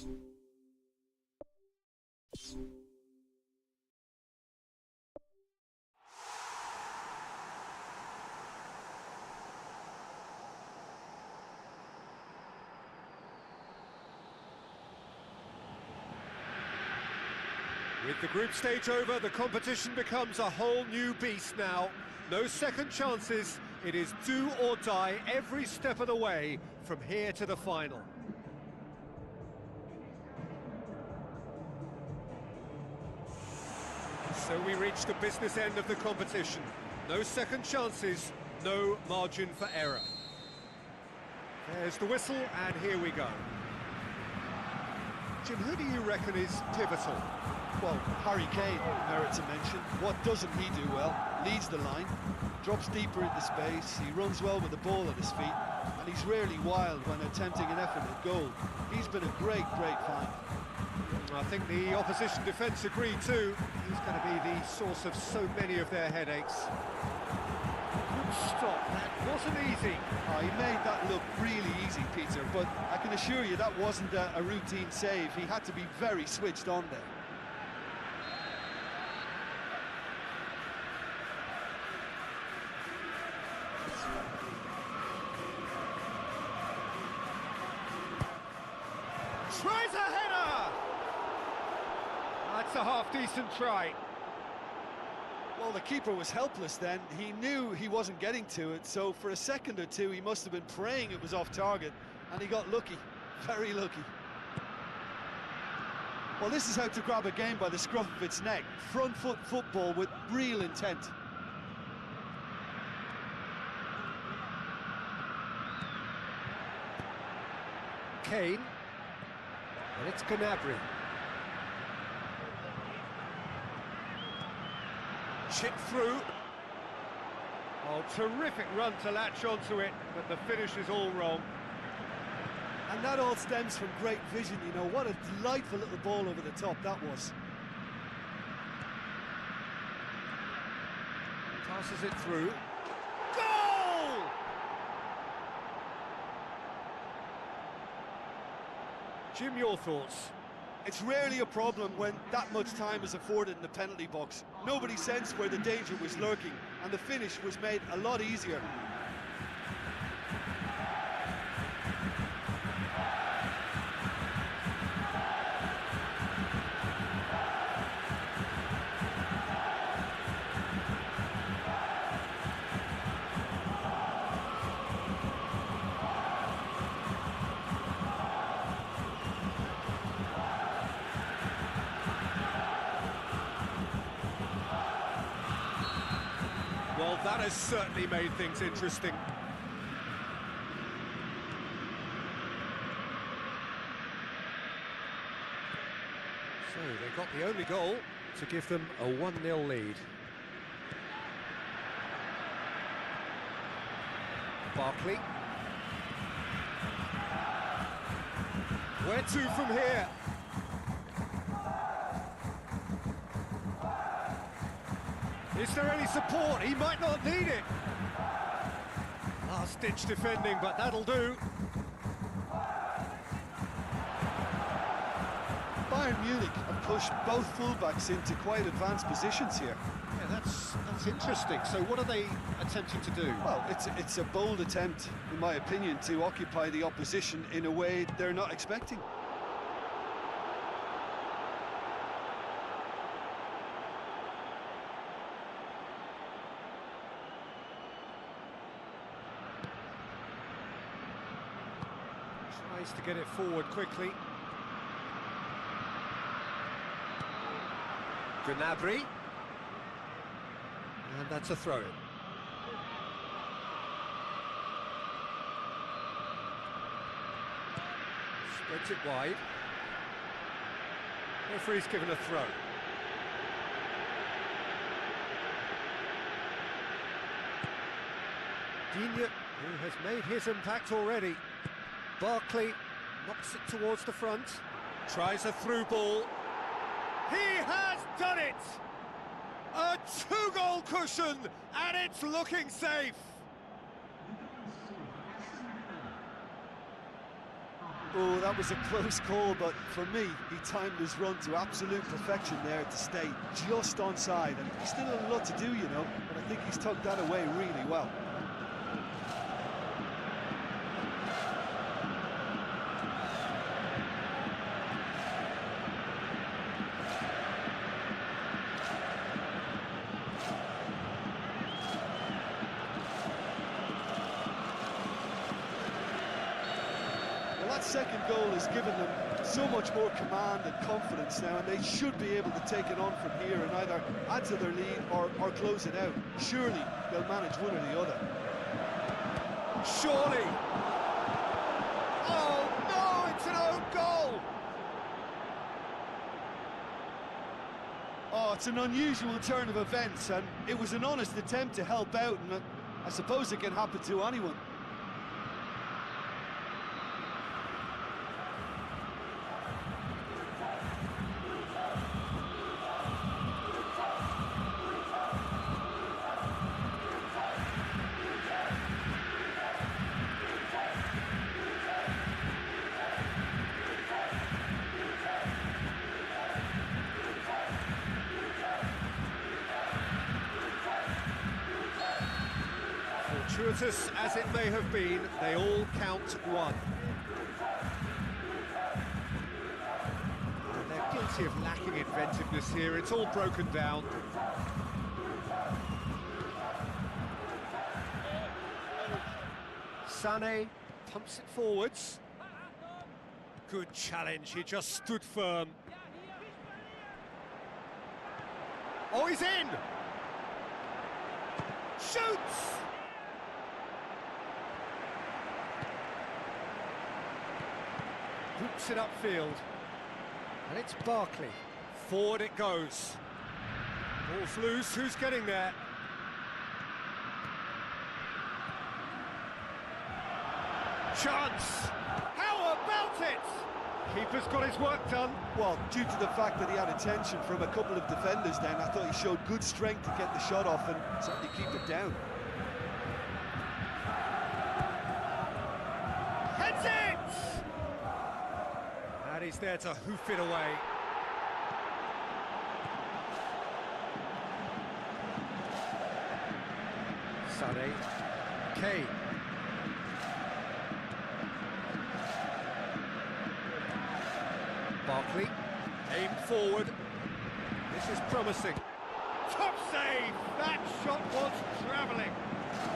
With the group stage over, the competition becomes a whole new beast now. No second chances, it is do or die every step of the way from here to the final. So we reach the business end of the competition. No second chances, no margin for error. There's the whistle, and here we go. Jim, who do you reckon is pivotal? Well, Harry Kane merits a mention. What doesn't he do well? Leads the line, drops deeper into space, he runs well with the ball at his feet, and he's rarely wild when attempting an effort at goal. He's been a great find. I think the opposition defence agree too. He's going to be the source of so many of their headaches. Good stop, that wasn't easy. Oh, he made that look really easy, Peter, but I can assure you that wasn't a routine save. He had to be very switched on there. Tries a header! That's a half-decent try. Well, the keeper was helpless then. He knew he wasn't getting to it, so for a second or two he must have been praying it was off target, and he got lucky, very lucky. Well, this is how to grab a game by the scruff of its neck. Front foot football with real intent. Kane. And it's Gnabry. Chip through. Oh, terrific run to latch onto it, but the finish is all wrong. And that all stems from great vision, you know. What a delightful little ball over the top that was. Passes it through. Goal! Jim, your thoughts? It's rarely a problem when that much time is afforded in the penalty box. Nobody sensed where the danger was lurking, and the finish was made a lot easier. Well, that has certainly made things interesting. So they got the only goal to give them a 1-0 lead. Barkley. Where to from here? Is there any support? He might not need it. Last-ditch defending, but that'll do. Bayern Munich have pushed both fullbacks into quite advanced positions here. Yeah, that's interesting. So what are they attempting to do? Well, it's a bold attempt, in my opinion, to occupy the opposition in a way they're not expecting. Tries to get it forward quickly. Gnabry. And that's a throw-in. Spreads it wide. Referee's given a throw. Digne, who has made his impact already. Barkley knocks it towards the front. Tries a through ball. He has done it! A two-goal cushion, and it's looking safe. Oh, that was a close call, but for me, he timed his run to absolute perfection there to stay just onside. And he's still a lot to do, you know, but I think he's tucked that away really well. Well, that second goal has given them so much more command and confidence now, and they should be able to take it on from here and either add to their lead or close it out. Surely they'll manage one or the other. Surely! Oh no, it's an own goal! Oh, it's an unusual turn of events, and it was an honest attempt to help out, and I suppose it can happen to anyone. Fortuitous as it may have been, they all count one. And they're guilty of lacking inventiveness here, it's all broken down. Sané pumps it forwards. Good challenge, he just stood firm. Oh, he's in! Shoots! Hoops it upfield. And it's Barkley. Forward it goes. Ball's loose, who's getting there? Chance! How about it? Keeper's got his work done. Well, due to the fact that he had attention from a couple of defenders then, I thought he showed good strength to get the shot off and certainly keep it down. Heads it! And he's there to hoof it away. Sané. Kane. Barkley, aimed forward. This is promising. Top save! That shot was travelling.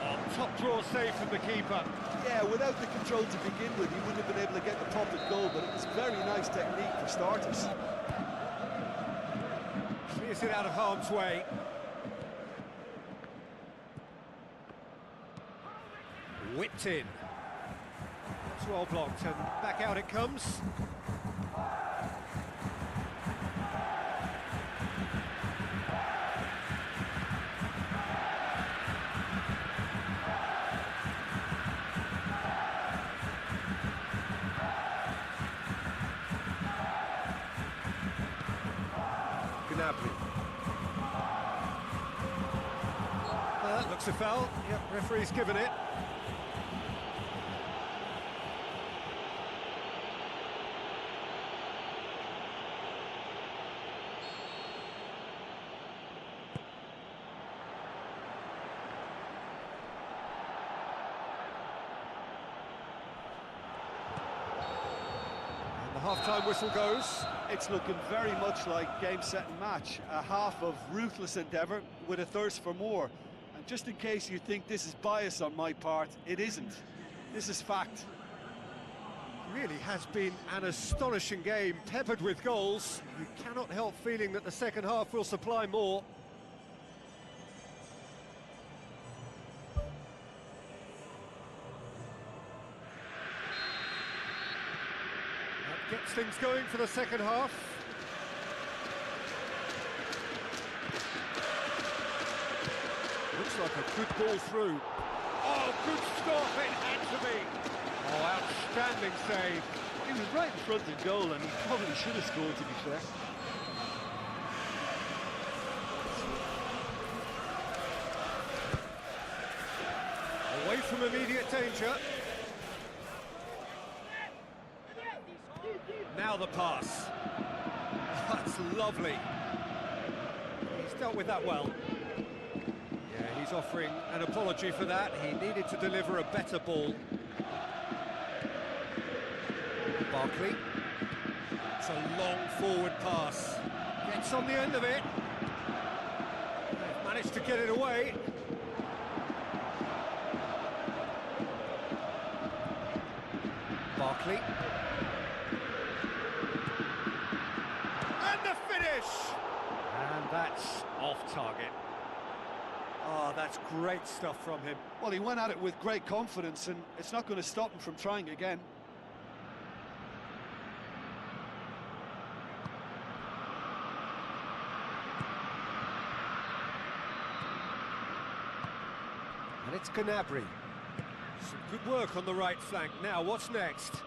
Oh, top draw save from the keeper. Yeah, without the control to begin with, he wouldn't have been able to get the popped goal, but it was very nice technique for starters. Clears it out of harm's way. Whipped in. It's well blocked, and back out it comes. Looks a foul. Yep, referee's given it. And the half-time whistle goes. It's looking very much like game, set and match. A half of ruthless endeavour with a thirst for more. And just in case you think this is bias on my part, it isn't. This is fact. Really has been an astonishing game, peppered with goals. You cannot help feeling that the second half will supply more. That gets things going for the second half. Looks like a good ball through. Oh, good stop, it had to be. Oh, outstanding save. He was right in front of goal and he probably should have scored, to be fair. Away from immediate danger. Now the pass. That's lovely. He's dealt with that well. Yeah, he's offering an apology for that. He needed to deliver a better ball. Barkley. It's a long forward pass. Gets on the end of it. They've managed to get it away. Barkley. And the finish! And that's off target. Oh, that's great stuff from him. Well, he went at it with great confidence, and it's not going to stop him from trying again. And it's Gnabry. Some good work on the right flank. Now, what's next?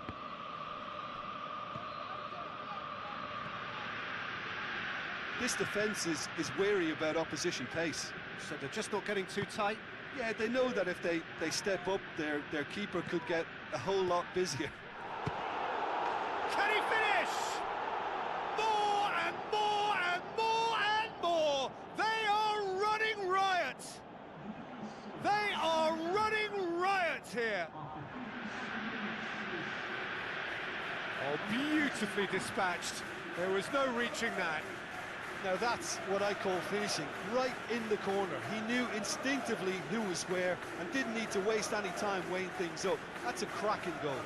This defence is wary about opposition pace. So they're just not getting too tight? Yeah, they know that if they step up, their keeper could get a whole lot busier. Can he finish? More and more and more and more! They are running riot! They are running riot here! Oh, beautifully dispatched. There was no reaching that. Now that's what I call finishing, right in the corner. He knew instinctively who was where and didn't need to waste any time weighing things up. That's a cracking goal.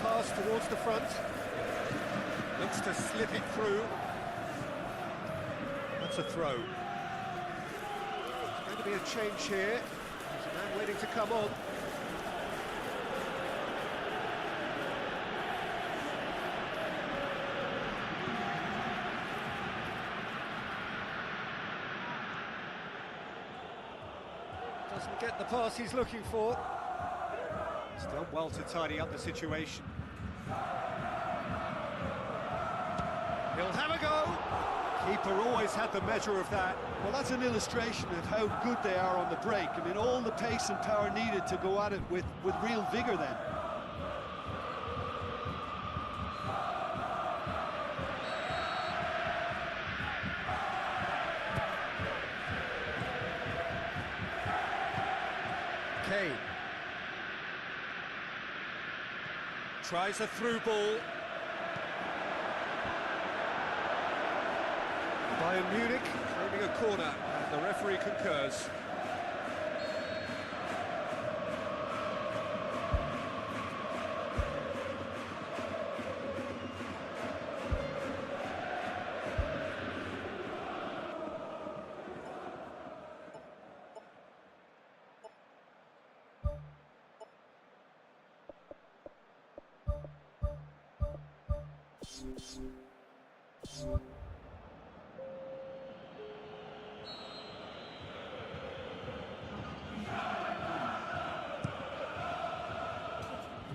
Pass towards the front. Looks to slip it through. That's a throw. There's going to be a change here. There's a man waiting to come on. Doesn't get the pass he's looking for. He's done well to tidy up the situation. He'll have a go. Keeper always had the measure of that. Well, that's an illustration of how good they are on the break. I mean, all the pace and power needed to go at it with real vigour then. Kane. Tries a through ball. Bayern Munich claiming a corner, and the referee concurs.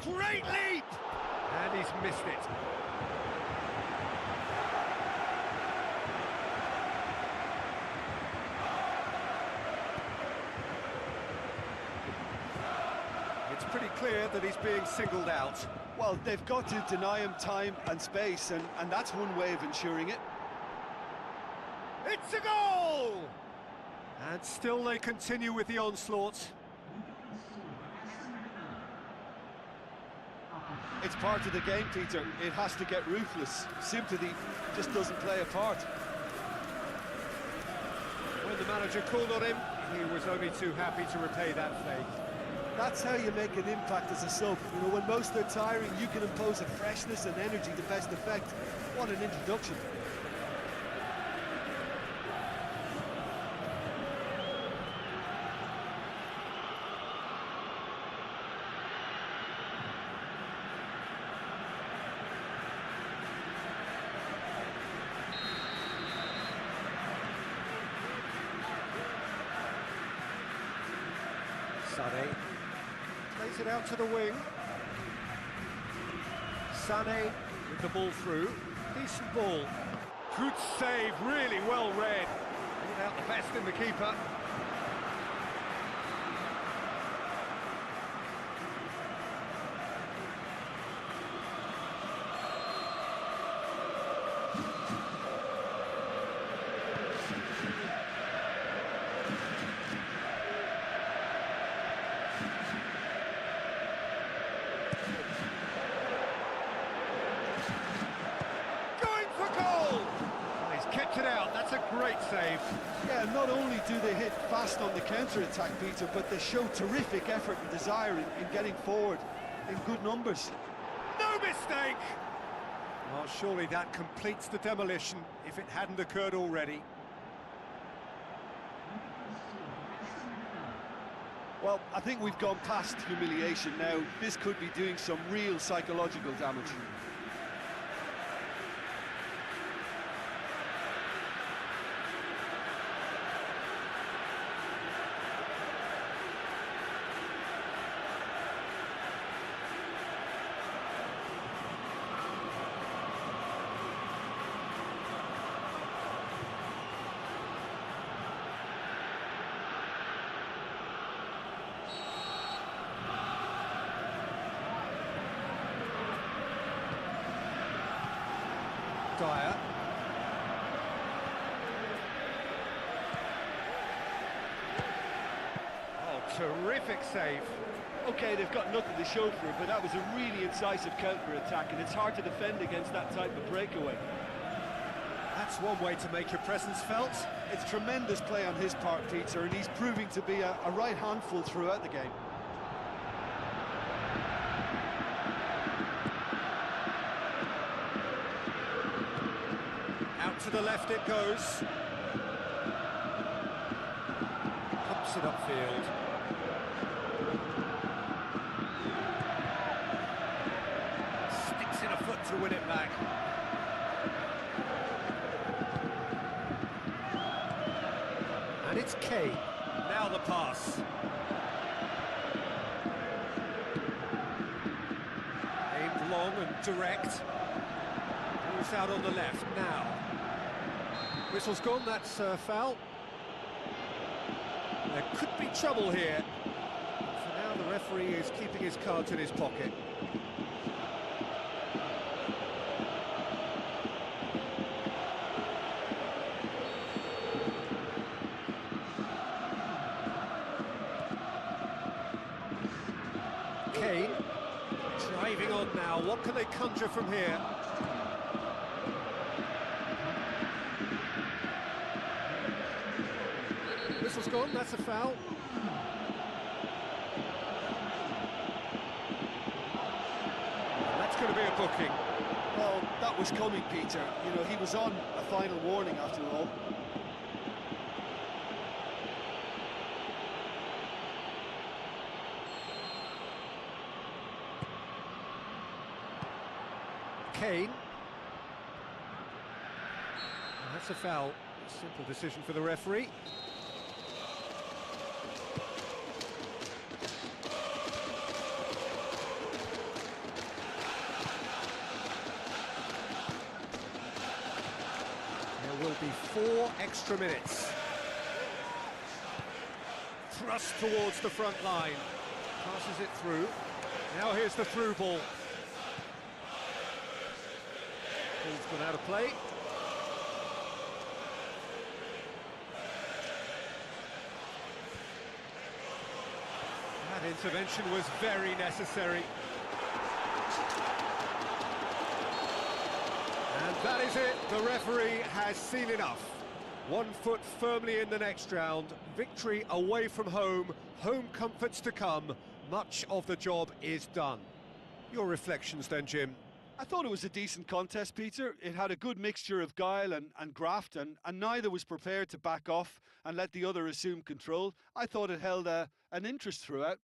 Great leap! And he's missed it. It's pretty clear that he's being singled out. Well, they've got to deny him time and space, and that's one way of ensuring it. It's a goal! And still they continue with the onslaught. It's part of the game, Peter. It has to get ruthless. Sympathy just doesn't play a part. When the manager called on him, he was only too happy to repay that favour. That's how you make an impact as a sub. You know, when most are tiring, you can impose a freshness and energy to best effect. What an introduction. Sané plays it out to the wing. Sané with the ball through. Decent ball. Good save, really well read. Brought out the best in the keeper. Kept it out, that's a great save. Yeah, not only do they hit fast on the counter-attack, Peter, but they show terrific effort and desire in getting forward in good numbers. No mistake! Well, surely that completes the demolition, if it hadn't occurred already. Well, I think we've gone past humiliation now. This could be doing some real psychological damage. Dyer. Oh, terrific save. OK, they've got nothing to show for it, but that was a really incisive counter-attack, and it's hard to defend against that type of breakaway. That's one way to make your presence felt. It's tremendous play on his part, Peter, and he's proving to be a right handful throughout the game. Out to the left it goes. Pumps it upfield. Sticks in a foot to win it back. And it's Kane. Now the pass. Aimed long and direct. Moves out on the left now. Whistle's gone, that's a foul. There could be trouble here. For now, the referee is keeping his cards in his pocket. Kane, driving on now. What can they conjure from here? Whistle's gone, that's a foul. And that's going to be a booking. Well, that was coming, Peter. You know, he was on a final warning after all. Kane. And that's a foul. Simple decision for the referee. There will be 4 extra minutes. Thrust towards the front line. Passes it through. Now here's the through ball. Ball's gone out of play. That intervention was very necessary. That is it. The referee has seen enough. 1 foot firmly in the next round. Victory away from home. Home comforts to come. Much of the job is done. Your reflections then, Jim? I thought it was a decent contest, Peter. It had a good mixture of guile and graft, and neither was prepared to back off and let the other assume control. I thought it held an interest throughout.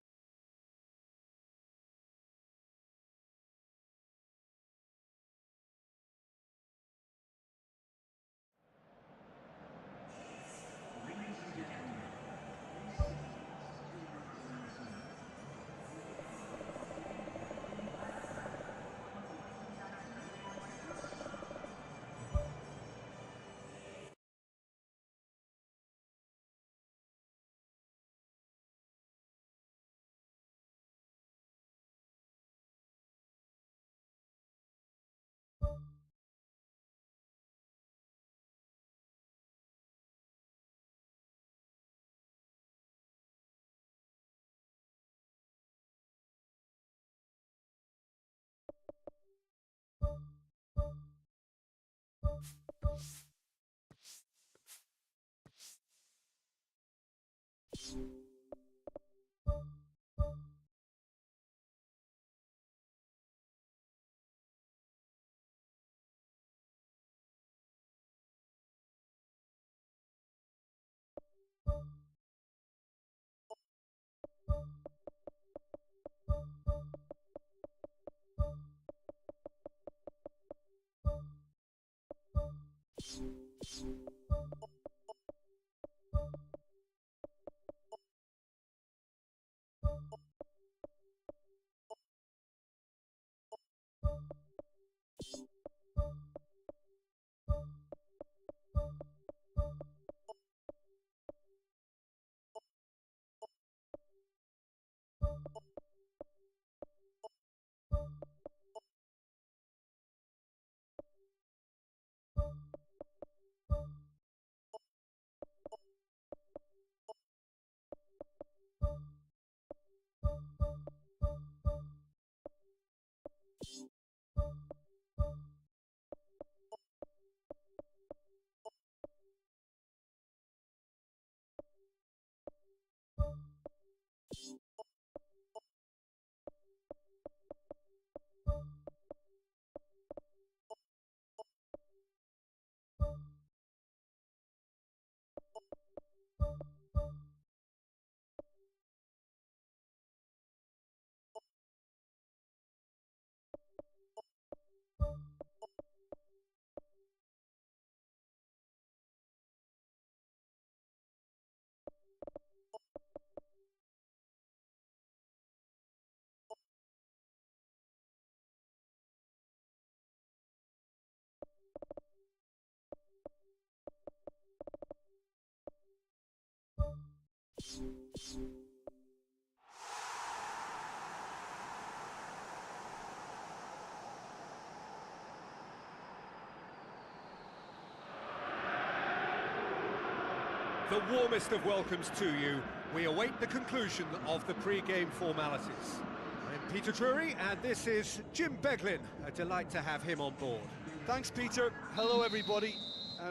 The warmest of welcomes to you. We await the conclusion of the pre-game formalities. I'm Peter Drury, and this is Jim Beglin. A delight to have him on board. Thanks, Peter. Hello, everybody.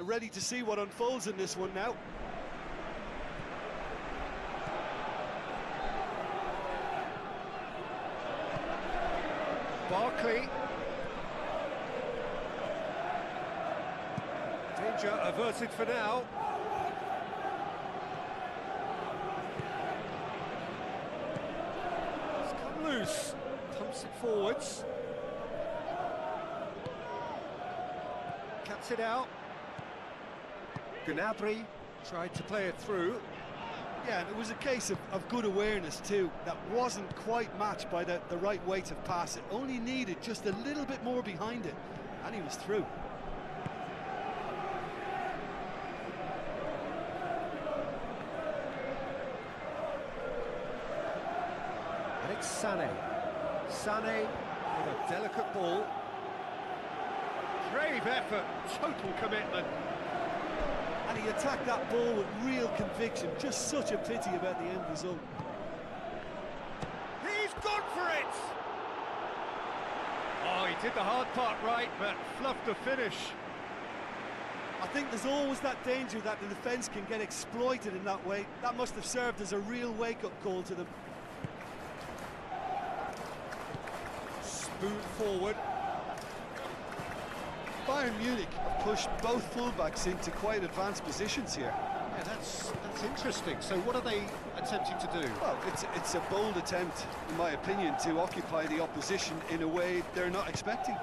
Ready to see what unfolds in this one now. Barkley. Danger averted for now. It's come loose. Pumps it forwards. Cuts it out. Gnabry tried to play it through. Yeah, and it was a case of good awareness too. That wasn't quite matched by the right weight of pass. It only needed just a little bit more behind it, and he was through. And it's Sané. Sané with a delicate ball. Brave effort, total commitment. And he attacked that ball with real conviction. Just such a pity about the end result. He's gone for it! Oh, he did the hard part right, but fluffed the finish. I think there's always that danger that the defence can get exploited in that way. That must have served as a real wake-up call to them. Spoon forward. Bayern Munich have pushed both fullbacks into quite advanced positions here. Yeah, that's interesting. So what are they attempting to do? Well, it's a bold attempt, in my opinion, to occupy the opposition in a way they're not expecting.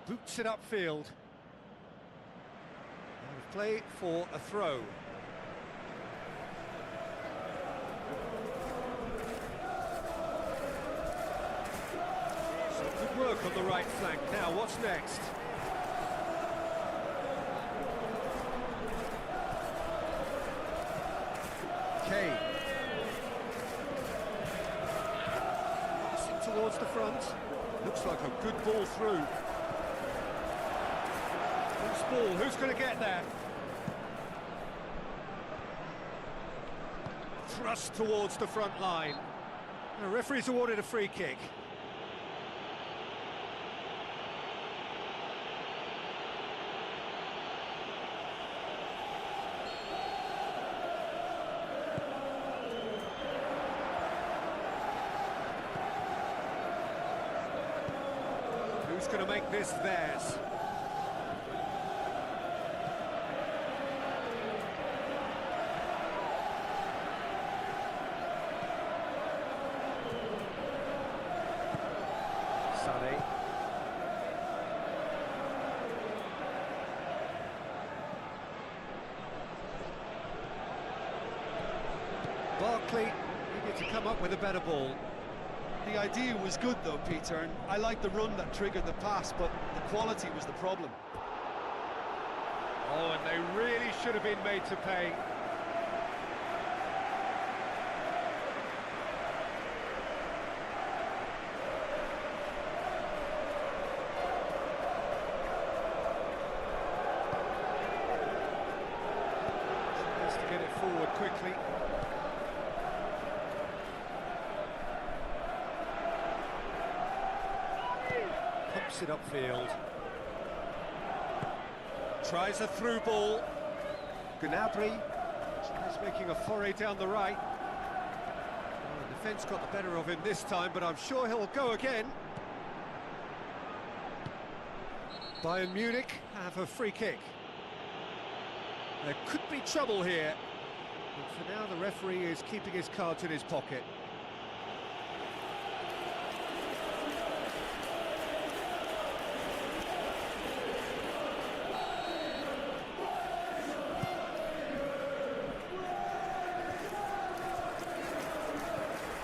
Boots it upfield. Out of play for a throw. Some good work on the right flank. Now, what's next? Kane. Passing towards the front. Looks like a good ball through. Ball. Who's going to get there? Thrust towards the front line. The referee's awarded a free kick. Who's going to make this theirs? Barkley needed to come up with a better ball. The idea was good though, Peter, and I like the run that triggered the pass, but the quality was the problem. Oh, and they really should have been made to pay. Has to get it forward quickly. Pumps it upfield. Tries a through ball. Gnabry tries making a foray down the right. Oh, the defence got the better of him this time, but I'm sure he'll go again. Bayern Munich have a free kick. There could be trouble here, but for now the referee is keeping his cards in his pocket.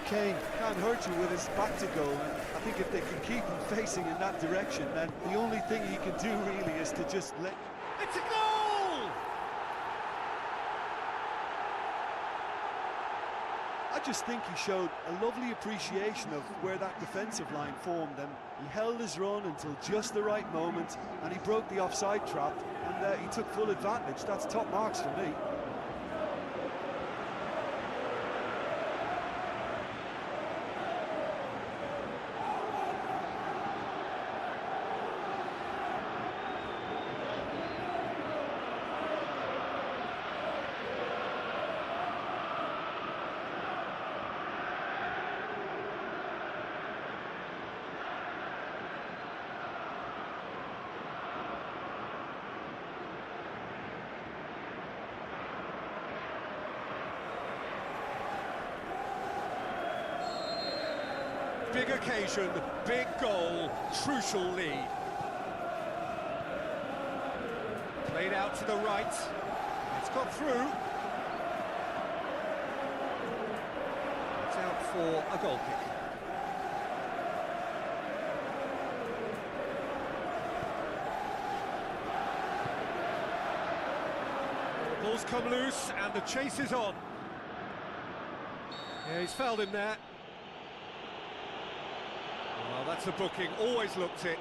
Kane can't hurt you with his back to goal, and I think if they can keep him facing in that direction, then the only thing he can do really is to just let... It's a goal! I just think he showed a lovely appreciation of where that defensive line formed, and he held his run until just the right moment, and he broke the offside trap, and he took full advantage. That's top marks for me. Big occasion, big goal, crucial lead. Played out to the right. It's got through. It's out for a goal kick. The ball's come loose and the chase is on. Yeah, he's fouled him there. Well, that's a booking, always looked it.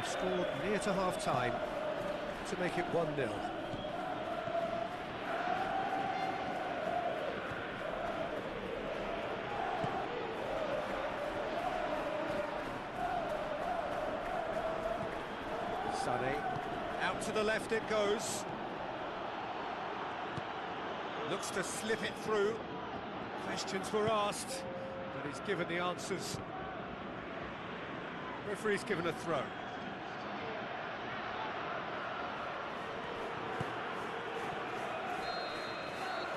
They've scored near to half-time to make it 1-0. Sané, out to the left it goes. Looks to slip it through. Questions were asked, but he's given the answers. Referee's given a throw.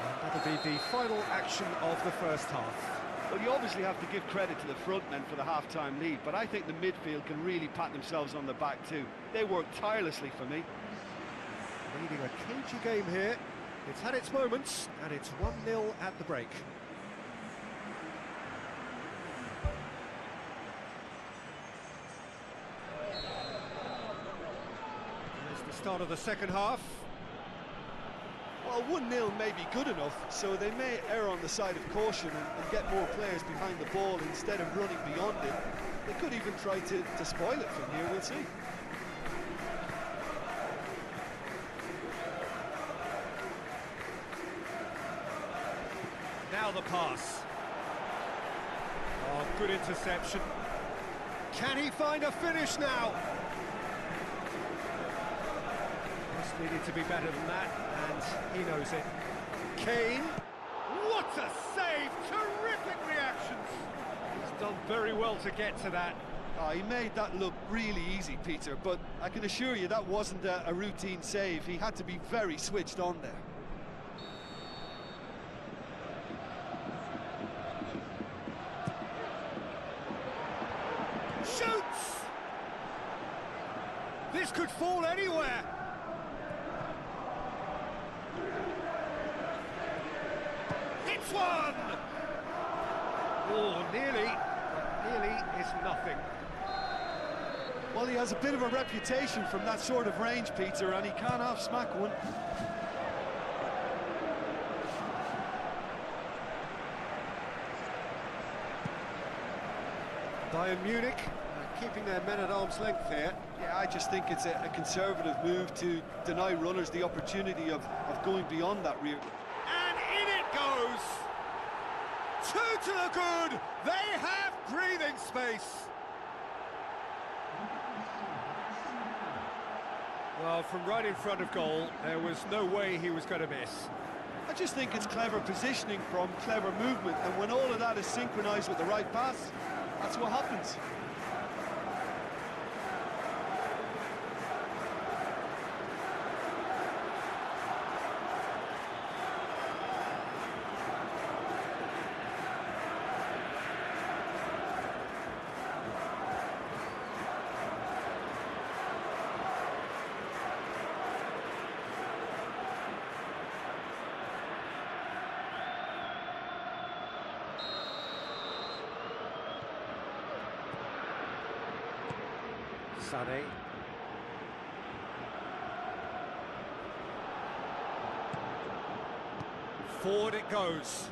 And that'll be the final action of the first half. Well, you obviously have to give credit to the front men for the half-time lead, but I think the midfield can really pat themselves on the back too. They work tirelessly for me. Leading a cagey game here. It's had its moments, and it's 1-0 at the break. There's the start of the second half. Well, 1-0 may be good enough, so they may err on the side of caution and get more players behind the ball instead of running beyond it. They could even try to spoil it from here, we'll see. Now the pass. Oh, good interception. Can he find a finish now? Just needed to be better than that, and he knows it. Kane. What a save! Terrific reactions. He's done very well to get to that. Oh, he made that look really easy, Peter, but I can assure you that wasn't a routine save. He had to be very switched on there. Shoots! This could fall anywhere. Hits one! Oh, nearly. But nearly is nothing. Well, he has a bit of a reputation from that sort of range, Peter, and he can't half-smack one. Bayern Munich keeping their men at arm's length here. Yeah, I just think it's a conservative move to deny runners the opportunity of going beyond that rear. And in it goes! Two to the good! They have breathing space! Well, from right in front of goal, there was no way he was going to miss. I just think it's clever positioning from clever movement, and when all of that is synchronised with the right pass, that's what happens. Sané. Forward it goes.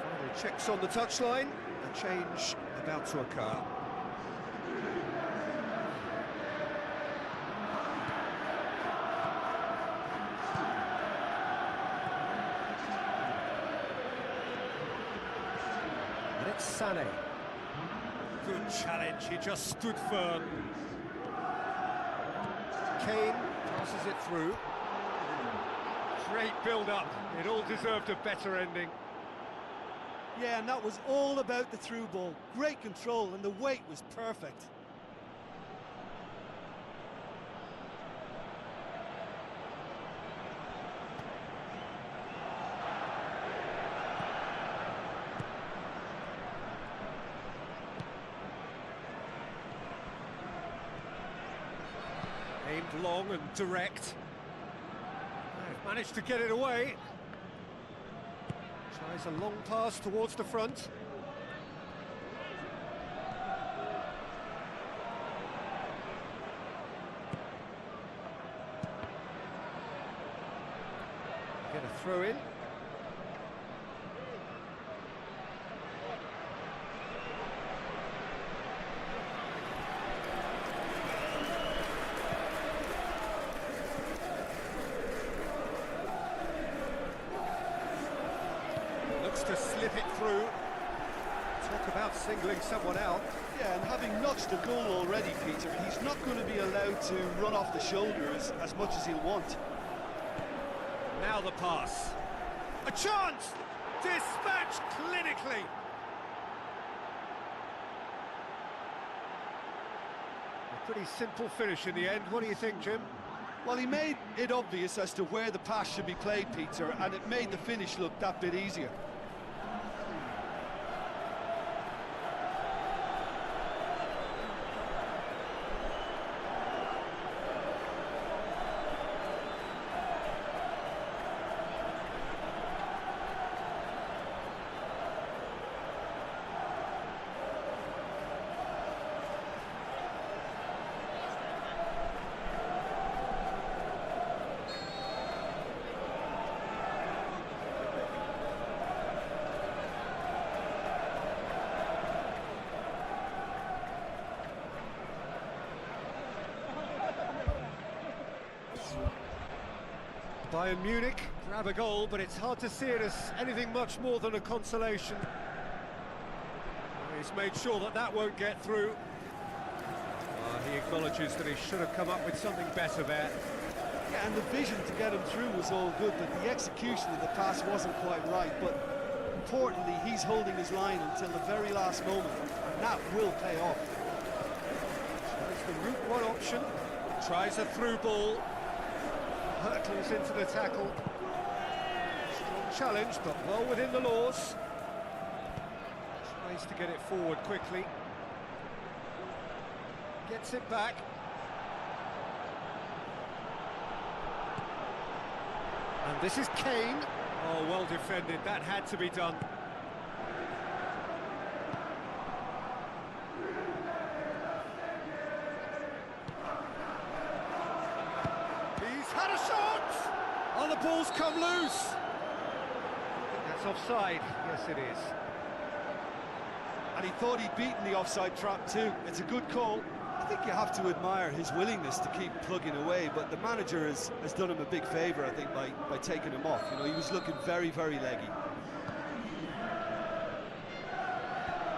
Final checks on the touchline. A change about to occur. And it's Sané. Good challenge, he just stood firm. Kane Passes it through. Great build-up. It all deserved a better ending. Yeah, and that was all about the through ball. Great control, and the weight was perfect. Aimed long and direct. They've managed to get it away. Tries a long pass towards the front. Get a throw in. To slip it through. Talk about singling someone out. Yeah, and having notched a goal already, Peter, he's not going to be allowed to run off the shoulders as much as he'll want. Now the pass. A chance! Dispatched clinically. A pretty simple finish in the end. What do you think, Jim? Well, he made it obvious as to where the pass should be played, Peter, and it made the finish look that bit easier. Bayern Munich grab a goal, but it's hard to see it as anything much more than a consolation. He's made sure that that won't get through. He acknowledges that he should have come up with something better there. Yeah, and the vision to get him through was all good, but the execution of the pass wasn't quite right. But importantly, he's holding his line until the very last moment, and that will pay off. It's the route one option. Tries a through ball. Hurtles into the tackle. Strong challenge, but well within the laws. Tries to get it forward quickly. Gets it back. And this is Kane. Oh, well defended. That had to be done. Had a shot! Oh, the ball's come loose! That's offside. Yes, it is. And he thought he'd beaten the offside trap too. It's a good call. I think you have to admire his willingness to keep plugging away, but the manager has done him a big favour, I think, by taking him off. You know, he was looking very, very leggy.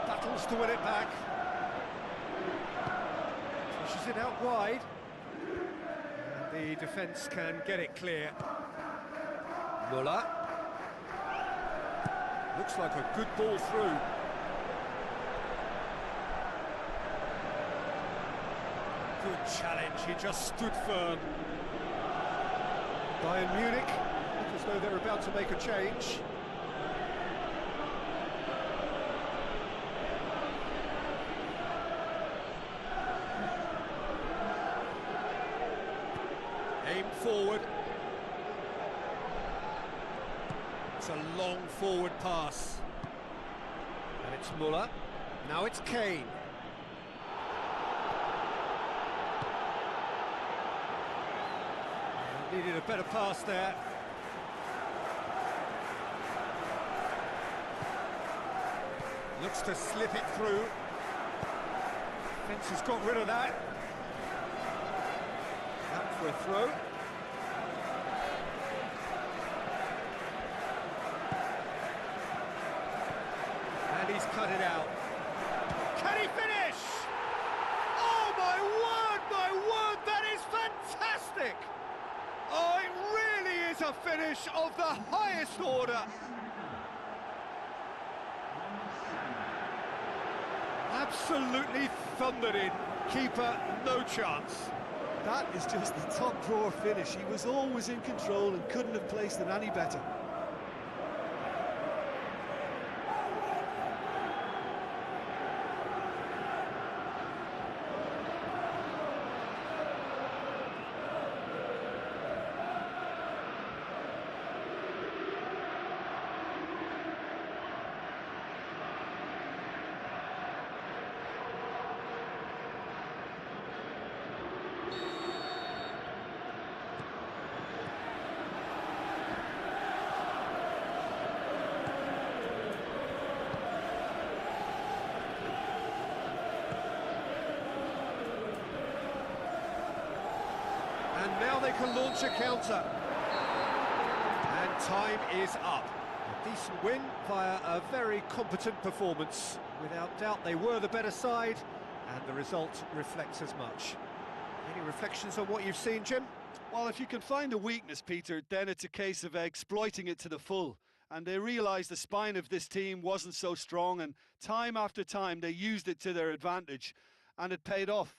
Battles to win it back. Pushes it out wide. The defence can get it clear. Muller. Looks like a good ball through. Good challenge, he just stood firm. Bayern Munich look as though they're about to make a change. Aimed forward. It's a long forward pass. And it's Muller. Now it's Kane. Needed a better pass there. Looks to slip it through. Fence has got rid of that. Out for a throw. And he's cut it out. Can he finish? Oh my word, that is fantastic! is a finish of the highest order. Absolutely thundered in. Keeper, no chance. That is just the top drawer finish. He was always in control and couldn't have placed it any better. And now they can launch a counter. And time is up. A decent win via a very competent performance. Without doubt, they were the better side, and the result reflects as much. Any reflections on what you've seen, Jim? Well, if you can find a weakness, Peter, then it's a case of exploiting it to the full. And they realised the spine of this team wasn't so strong, and time after time they used it to their advantage, and it paid off.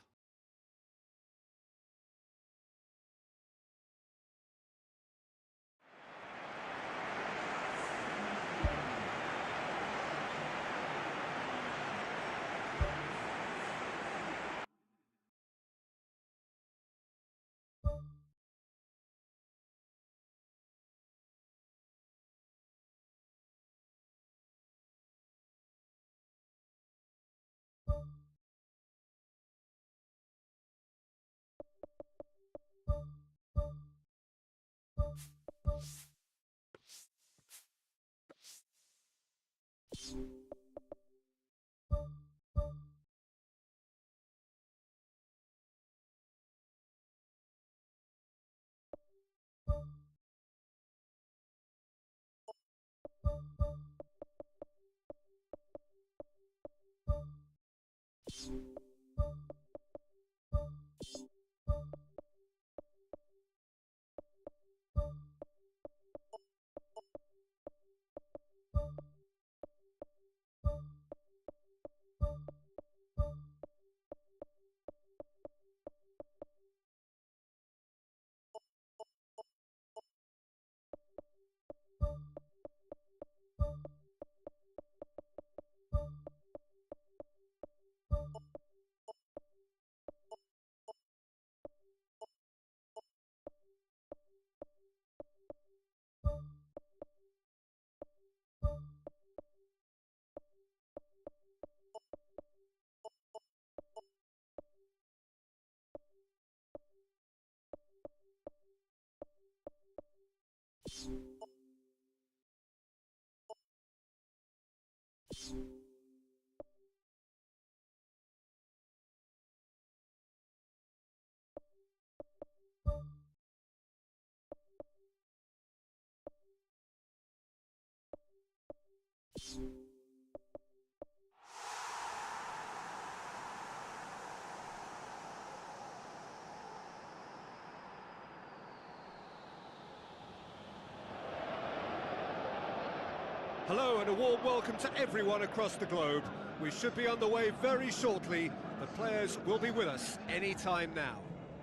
Hello and a warm welcome to everyone across the globe. We should be underway very shortly. The players will be with us any time now.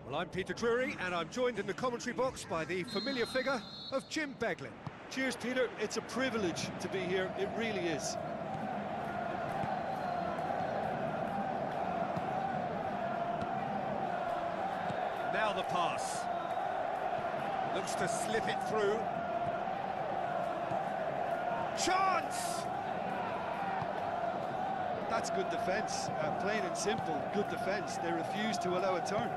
Well, I'm Peter Drury and I'm joined in the commentary box by the familiar figure of Jim Beglin. Cheers, Peter. It's a privilege to be here. It really is. Now the pass. Looks to slip it through. Chance! That's good defence. Plain and simple, good defence. They refuse to allow a turn.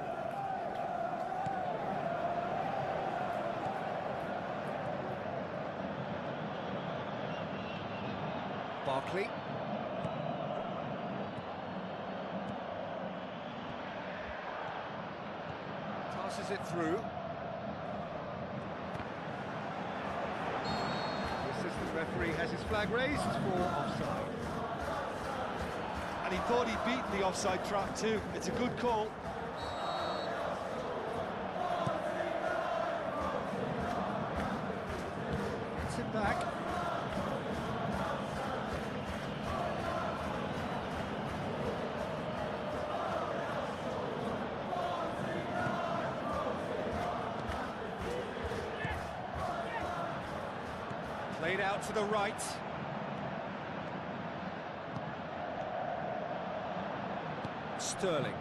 Barkley. Passes it through. The assistant referee has his flag raised for offside. And he thought he'd beaten the offside trap too. It's a good call. back. Played out to the right. Sterling.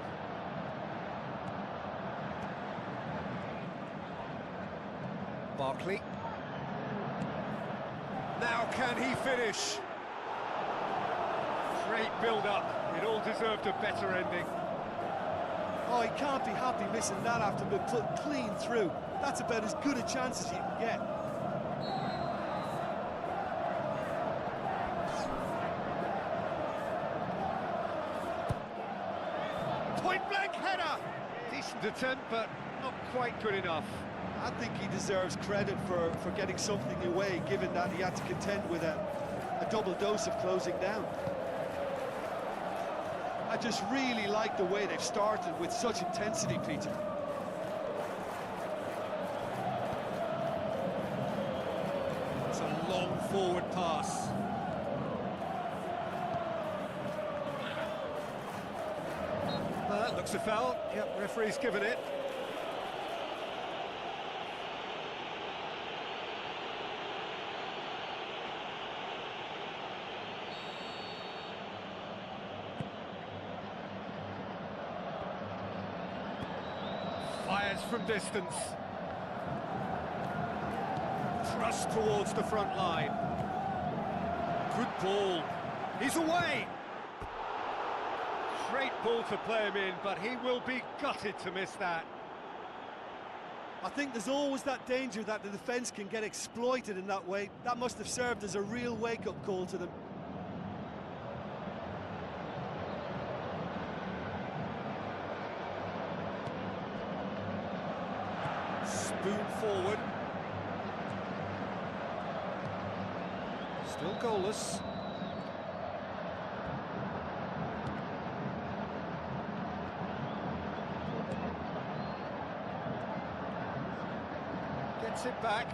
Barkley. Now can he finish? Great build-up. It all deserved a better ending. Oh, he can't be happy missing that after being put clean through. That's about as good a chance as you can get. Point-blank header! Decent attempt, but not quite good enough. I think he deserves credit for getting something away, given that he had to contend with a double dose of closing down. I just really like the way they've started with such intensity, Peter. It's a long forward pass. Looks a foul. Yep, referee's given it. Fires from distance. Thrust towards the front line. Good ball. He's away. Great ball to play him in, but he will be gutted to miss that. I think there's always that danger that the defence can get exploited in that way. That must have served as a real wake-up call to them. Spoon forward. Still goalless. Gets it back.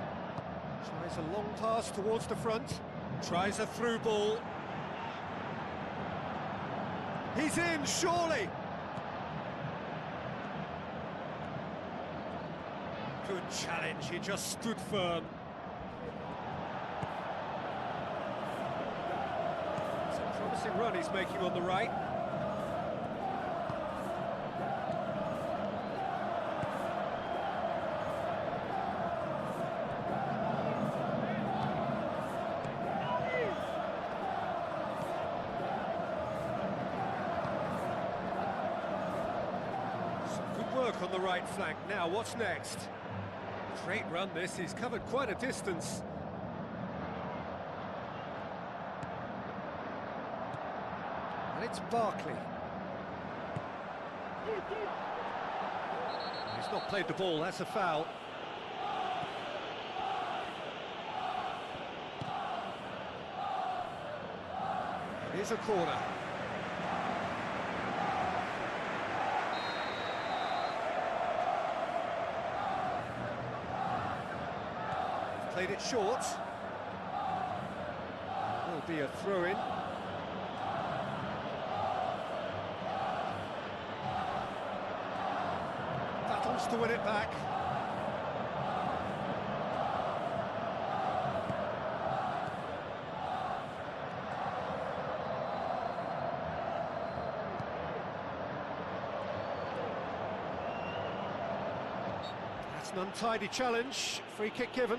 Tries a long pass towards the front. Tries a through ball. He's in, surely! Good challenge, he just stood firm. It's a promising run he's making on the right. Some good work on the right flank. Now, what's next? Great run this, he's covered quite a distance. And it's Barkley. He's not played the ball, that's a foul. Here's a corner. Played it short. Will be a throw-in. Battles to win it back. That's an untidy challenge. Free kick given.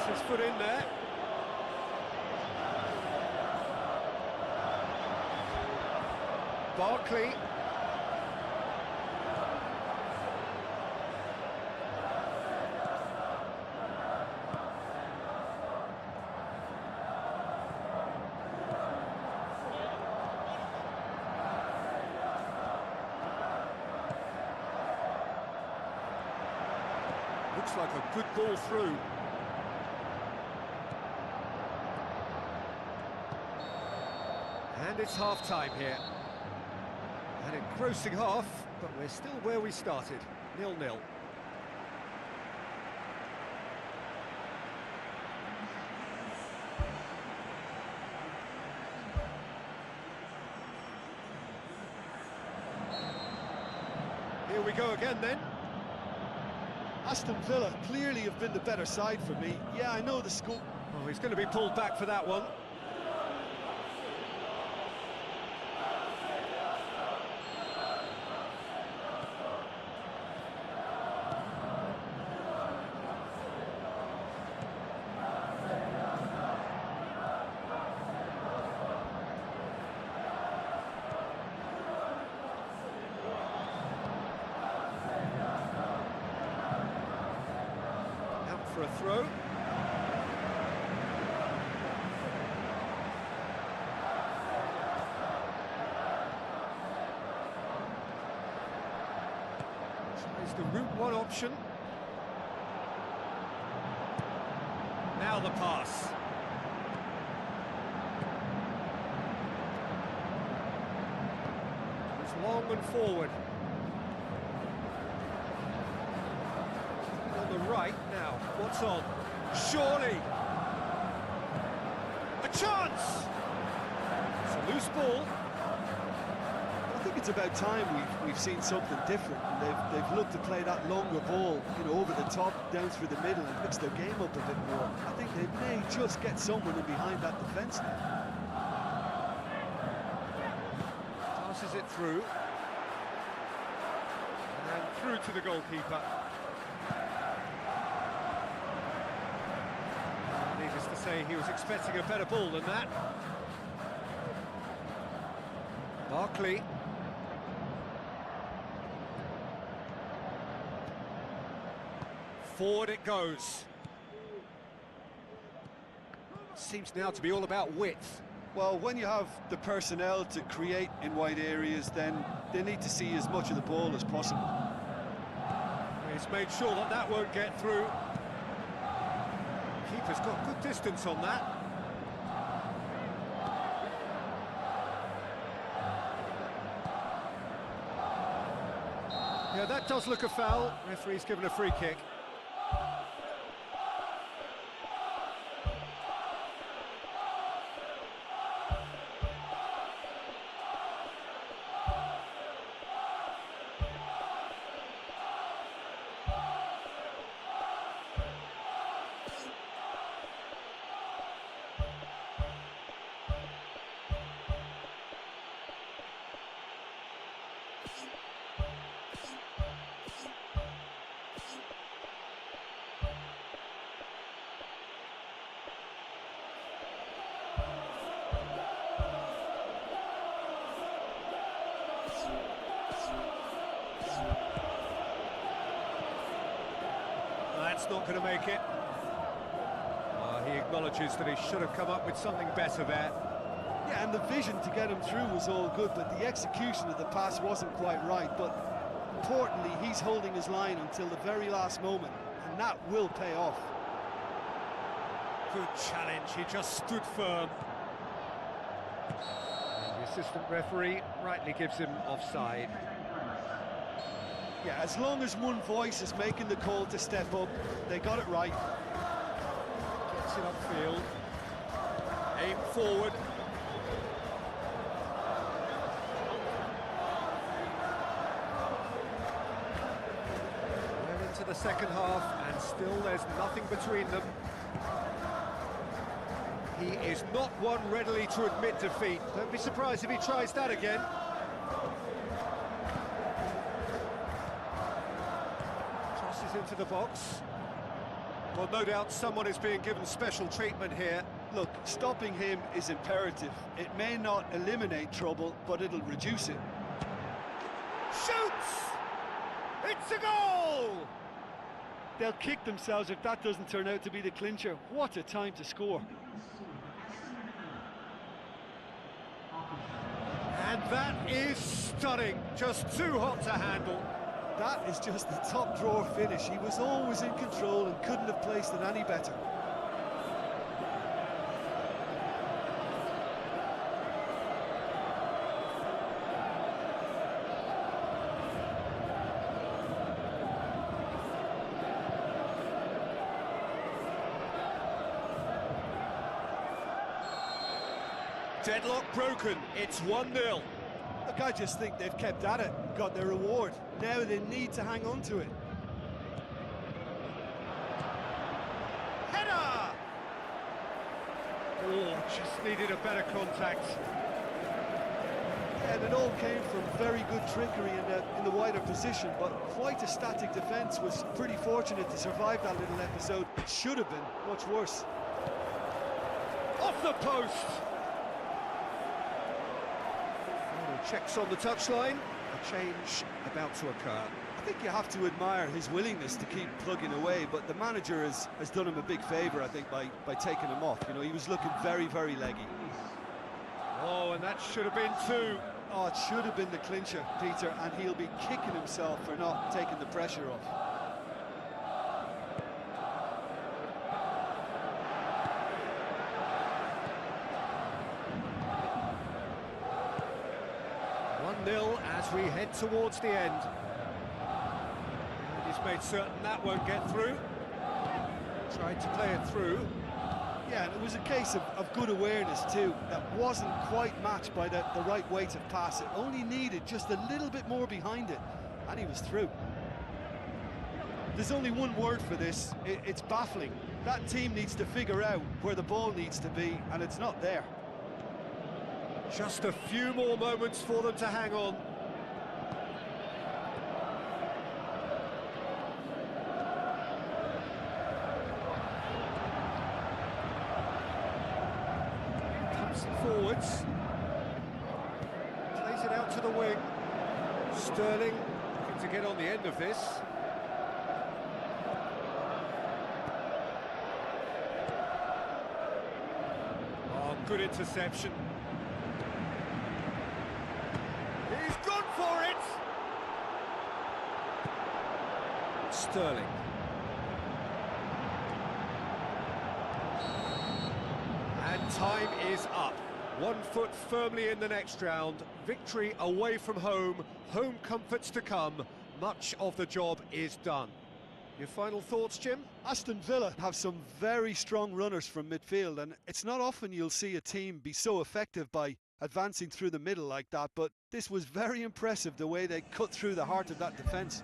His foot in there. Barkley. Looks like a good ball through. And it's half-time here. An engrossing half, but we're still where we started, 0-0. Here we go again then. Aston Villa clearly have been the better side for me. Yeah, I know the score. Oh, he's going to be pulled back for that one. For a throw. Tries the route one option. Now the pass. It's long and forward. On the right now, what's on? Surely! A chance! It's a loose ball. I think it's about time we've seen something different. They've looked to play that longer ball, you know, over the top, down through the middle, and mix their game up a bit more. I think they may just get someone in behind that defence now. Passes it through. And through to the goalkeeper. Needless to say, he was expecting a better ball than that. Barkley. Forward it goes. Seems now to be all about width. Well, when you have the personnel to create in wide areas, then they need to see as much of the ball as possible. He's made sure that that won't get through. Keeper's got good distance on that. Yeah, that does look a foul. Referee's given a free kick. That's not going to make it. He acknowledges that he should have come up with something better there. Yeah, and the vision to get him through was all good, but the execution of the pass wasn't quite right. But importantly, he's holding his line until the very last moment, and that will pay off. Good challenge, he just stood firm. And the assistant referee rightly gives him offside. Yeah, as long as one voice is making the call to step up, they got it right. Gets it upfield. Aim forward. We're into the second half, and still there's nothing between them. He is not one readily to admit defeat. Don't be surprised if he tries that again. Into the box. Well, no doubt someone is being given special treatment here. Look, stopping him is imperative. It may not eliminate trouble, but it'll reduce it. Shoots! It's a goal! They'll kick themselves if that doesn't turn out to be the clincher. What a time to score. And that is stunning. Just too hot to handle. That is just the top drawer finish. He was always in control and couldn't have placed it any better. Deadlock broken, it's 1-0. Look, I just think they've kept at it, got their reward. Now they need to hang on to it. Header! Oh, just needed a better contact. And it all came from very good trickery in the wider position, but quite a static defence. Was pretty fortunate to survive that little episode. It should have been much worse. Off the post! Checks on the touchline, a change about to occur. I think you have to admire his willingness to keep plugging away, but the manager has done him a big favour, I think, by taking him off. You know, he was looking very, very leggy. Oh, and that should have been two. Oh, it should have been the clincher, Peter, and he'll be kicking himself for not taking the pressure off. As we head towards the end. And he's made certain that won't get through. Tried to play it through. Yeah, and it was a case of good awareness too. That wasn't quite matched by the right weight of pass. It only needed just a little bit more behind it, and he was through. There's only one word for this. It's baffling. That team needs to figure out where the ball needs to be, and it's not there. Just a few more moments for them to hang on. Comes it forwards. Plays it out to the wing. Sterling looking to get on the end of this. Oh, good interception. He's gone for it! Sterling. And time is up. 1 foot firmly in the next round. Victory away from home. Home comforts to come. Much of the job is done. Your final thoughts, Jim? Aston Villa have some very strong runners from midfield, and it's not often you'll see a team be so effective by advancing through the middle like that, but this was very impressive, the way they cut through the heart of that defence.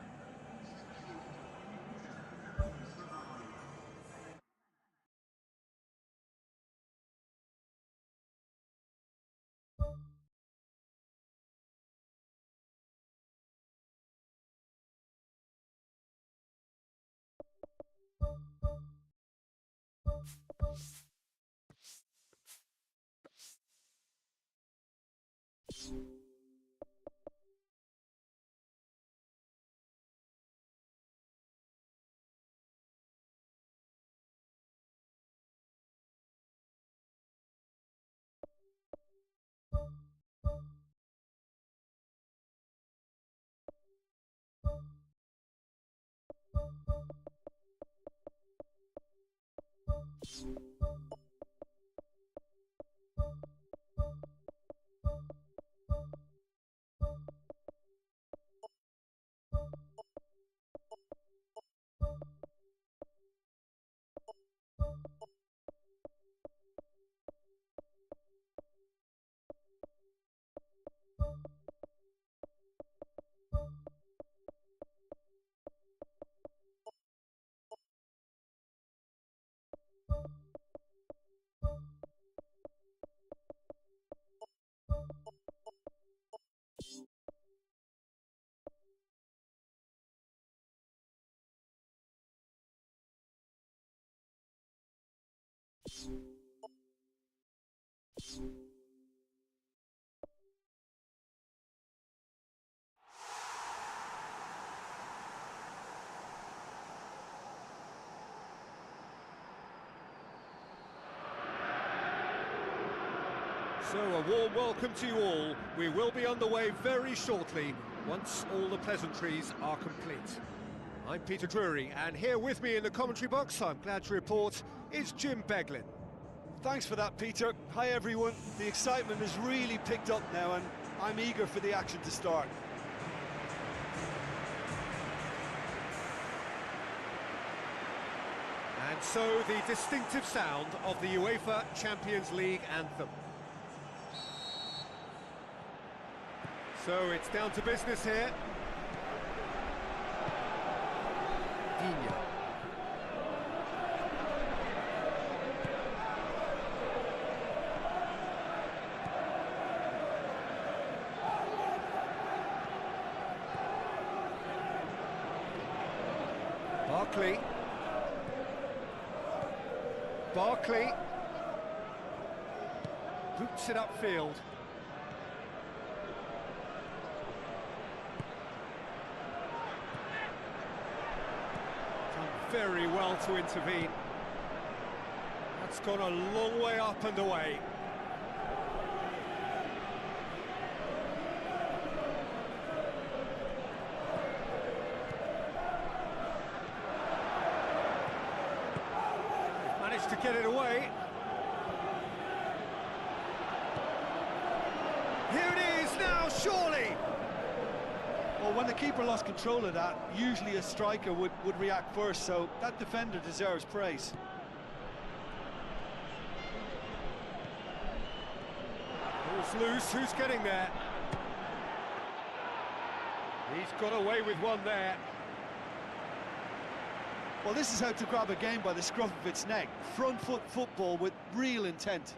So a warm welcome to you all. We will be on the way very shortly, once all the pleasantries are complete. I'm Peter Drury, and here with me in the commentary box, I'm glad to report, is Jim Beglin. Thanks for that, Peter. Hi, everyone. The excitement has really picked up now, and I'm eager for the action to start. And so the distinctive sound of the UEFA Champions League anthem. So it's down to business here. Dina. Barkley boots it upfield. Done very well to intervene. That's gone a long way up and away. To get it away. Here it is now, surely! Well, when the keeper lost control of that, usually a striker would react first, so that defender deserves praise. Ball's loose, who's getting there? He's got away with one there. Well, this is how to grab a game by the scruff of its neck. Front foot football with real intent.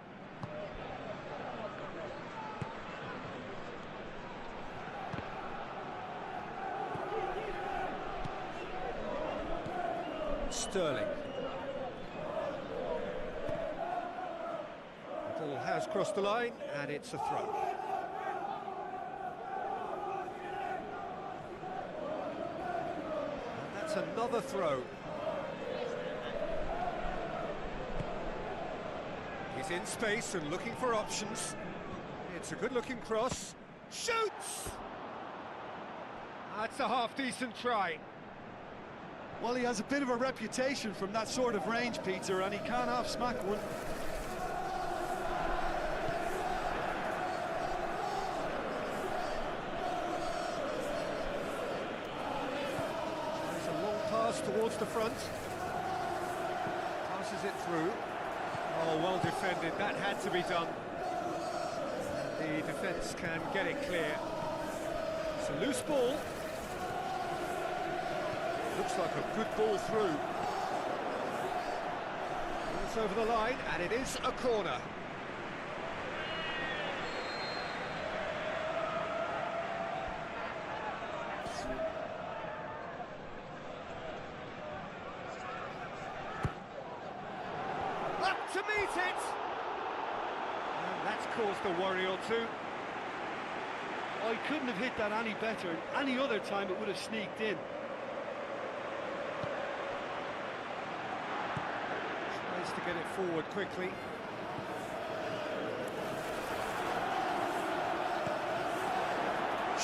Sterling. The ball has crossed the line, and it's a throw. And that's another throw. He's in space and looking for options. It's a good-looking cross. Shoots! That's a half-decent try. Well, he has a bit of a reputation from that sort of range, Peter, and he can't half-smack one. There's a long pass towards the front. Passes it through. Oh, well defended, that had to be done. The defence can get it clear. It's a loose ball. Looks like a good ball through. It's over the line, and it is a corner. To meet it! And that's caused a worry or two. Oh, he couldn't have hit that any better. Any other time it would have sneaked in. Tries to get it forward quickly.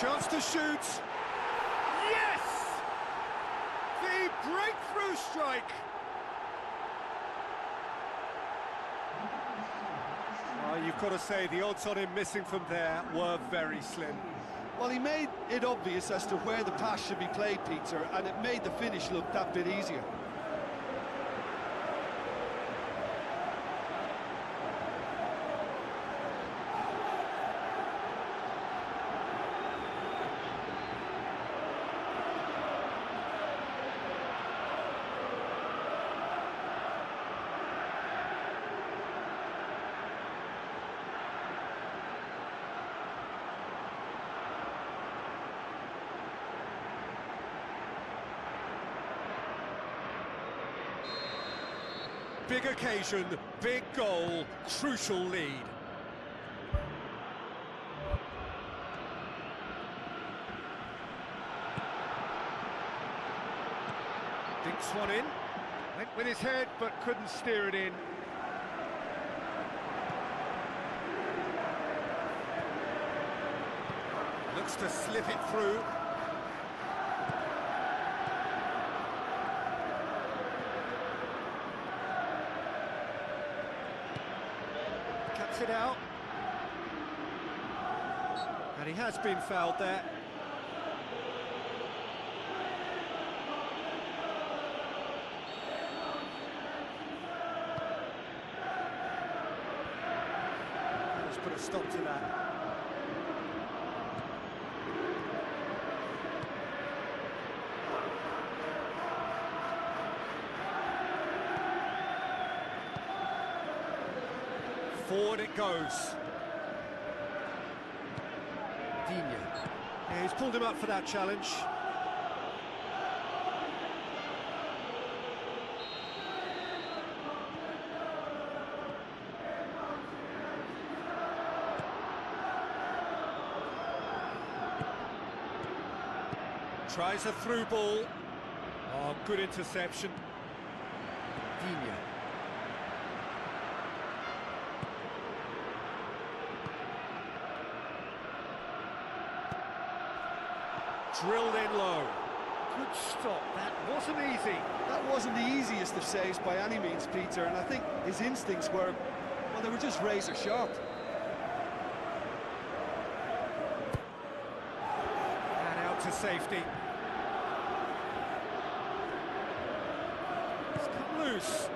Chance to shoot! Yes! The breakthrough strike! You've got to say, the odds on him missing from there were very slim. Well, he made it obvious as to where the pass should be played, Peter, and it made the finish look that bit easier. Big occasion, big goal, crucial lead. Dinks one in, went with his head but couldn't steer it in. to slip it through. Cuts it out. And he has been fouled there. Let's put a stop to that. Forward it goes. Yeah, he's pulled him up for that challenge. Tries a through ball. Oh, good interception. Digne. Drilled in low. Good stop. That wasn't easy. That wasn't the easiest of saves by any means, Peter, and I think his instincts were, well, they were just razor sharp. And out to safety. It's come loose.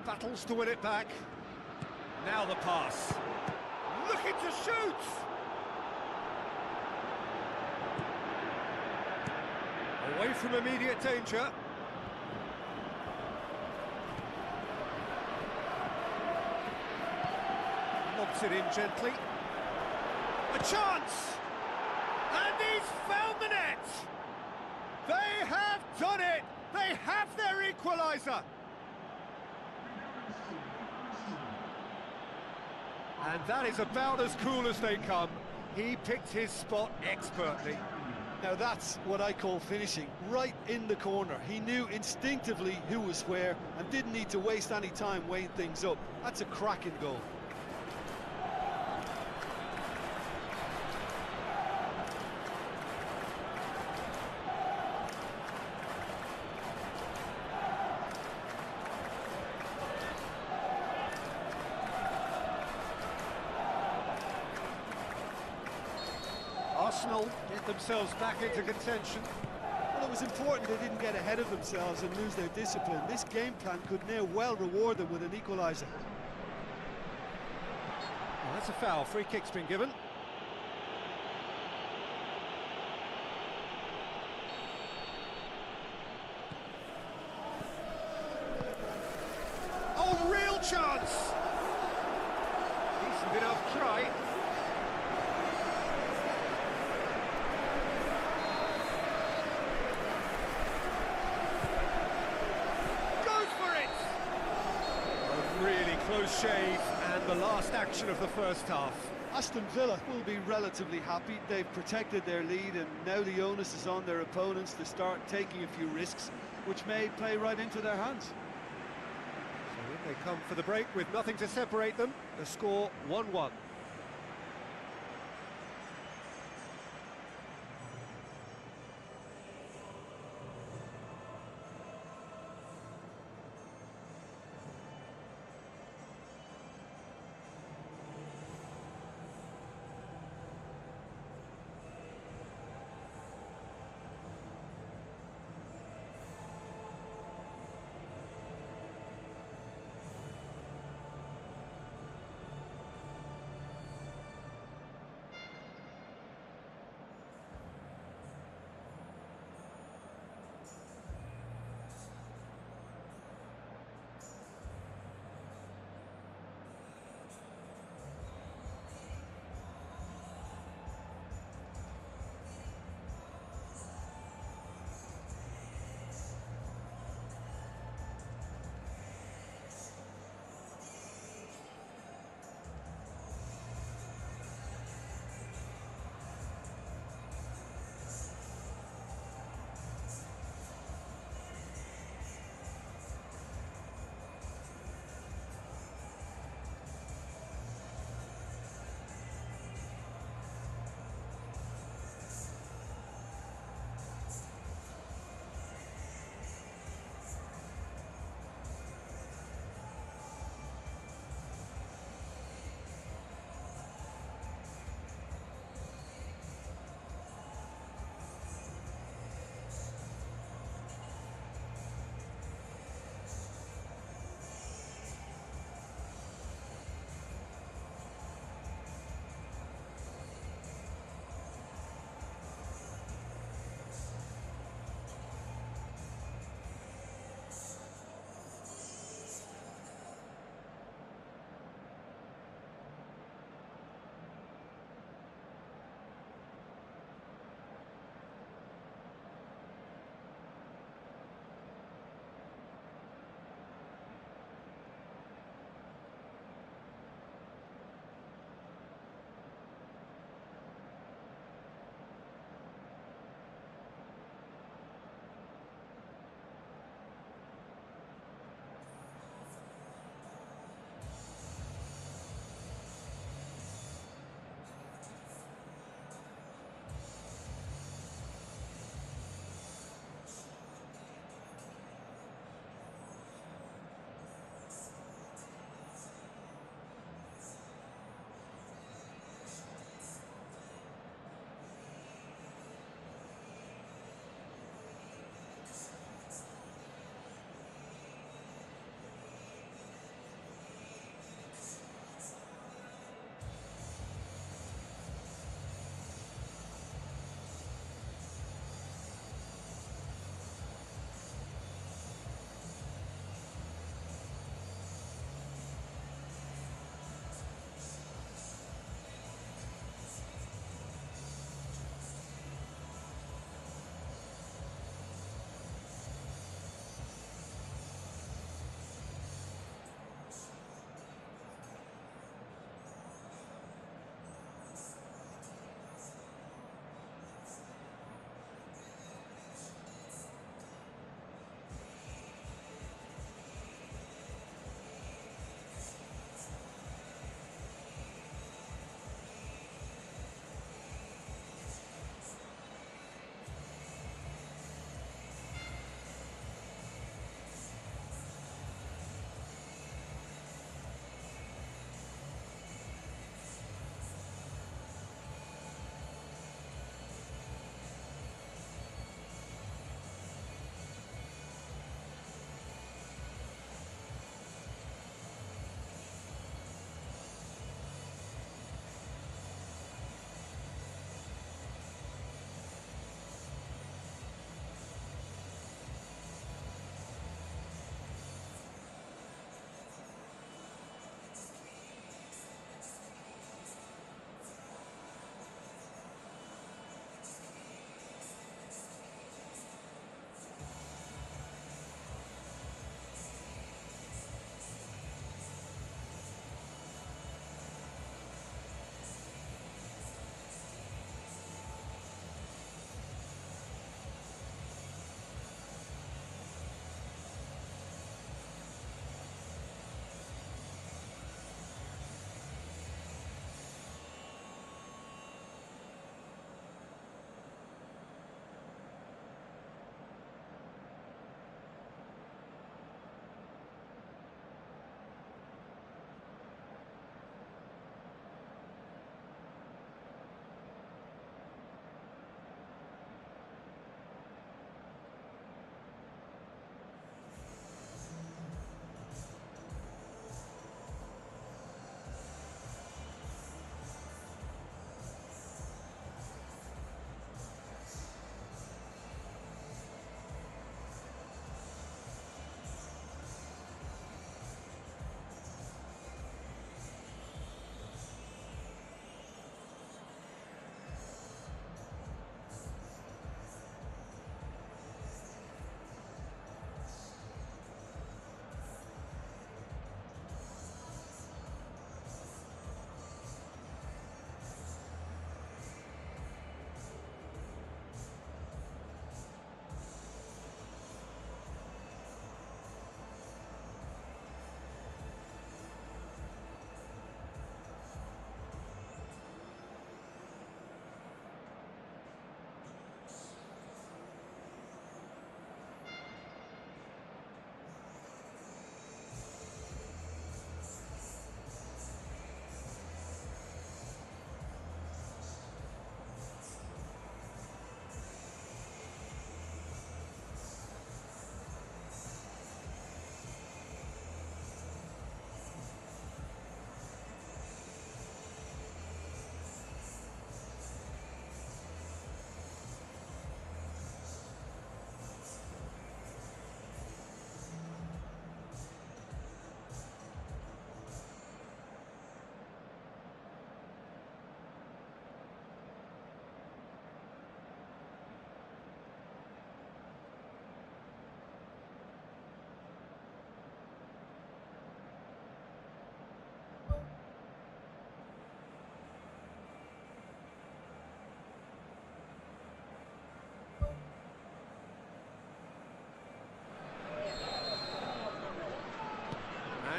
Battles to win it back. Now the pass. Looking to shoot! Away from immediate danger. Lobs it in gently. A chance! And he's found the net! They have done it! They have their equaliser! And that is about as cool as they come. He picked his spot expertly. Now that's what I call finishing, right in the corner. He knew instinctively who was where and didn't need to waste any time weighing things up. That's a cracking goal. Arsenal get themselves back into contention. Well, it was important they didn't get ahead of themselves and lose their discipline. This game plan could now well reward them with an equaliser. Well, that's a foul. Free kick's been given. Oh, real chance! Decent enough try. Close shave, and the last action of the first half. Aston Villa will be relatively happy. They've protected their lead, and now the onus is on their opponents to start taking a few risks, which may play right into their hands. So in they come for the break with nothing to separate them. The score 1-1.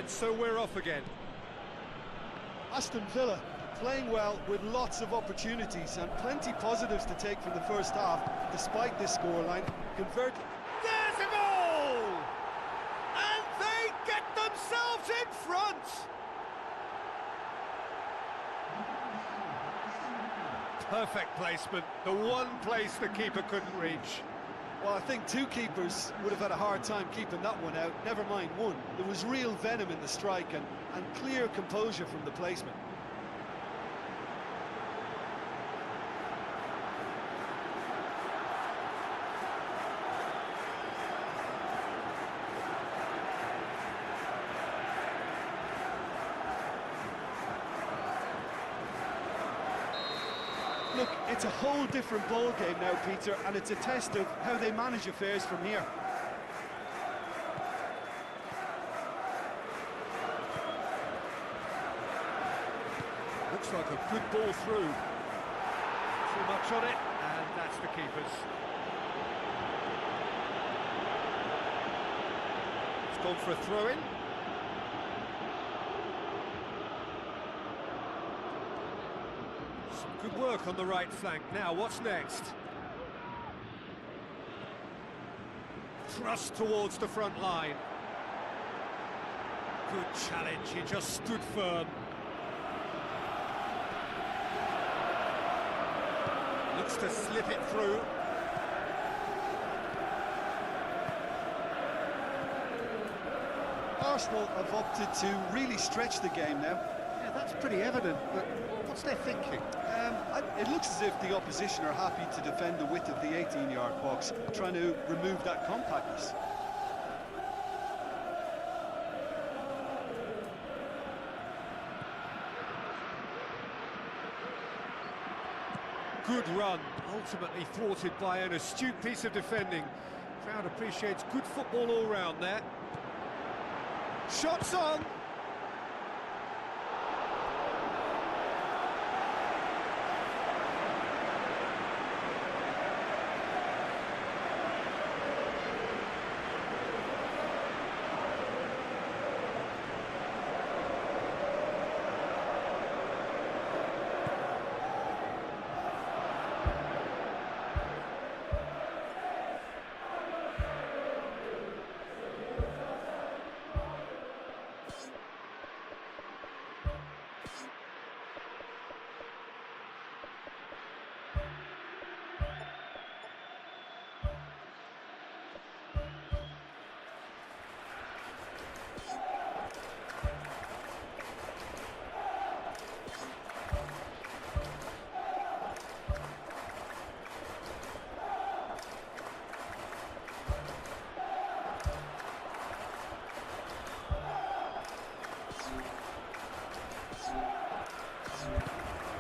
And so we're off again. Aston Villa playing well with lots of opportunities and plenty positives to take from the first half, despite this scoreline. There's a goal! And they get themselves in front! Perfect placement, the one place the keeper couldn't reach. Well, I think two keepers would have had a hard time keeping that one out, never mind one. There was real venom in the strike and clear composure from the placement. Look, it's a whole different ball game now, Peter, and it's a test of how they manage affairs from here. Looks like a good ball through. Too much on it, and that's the keeper's. It's gone for a throw-in. Good work on the right flank. Now, what's next? Thrust towards the front line. Good challenge, he just stood firm. Looks to slip it through. Arsenal have opted to really stretch the game now. Yeah, that's pretty evident, but what's their thinking? It looks as if the opposition are happy to defend the width of the 18-yard box, trying to remove that compactness. Good run, ultimately thwarted by an astute piece of defending. Crowd appreciates good football all round there. Shots on!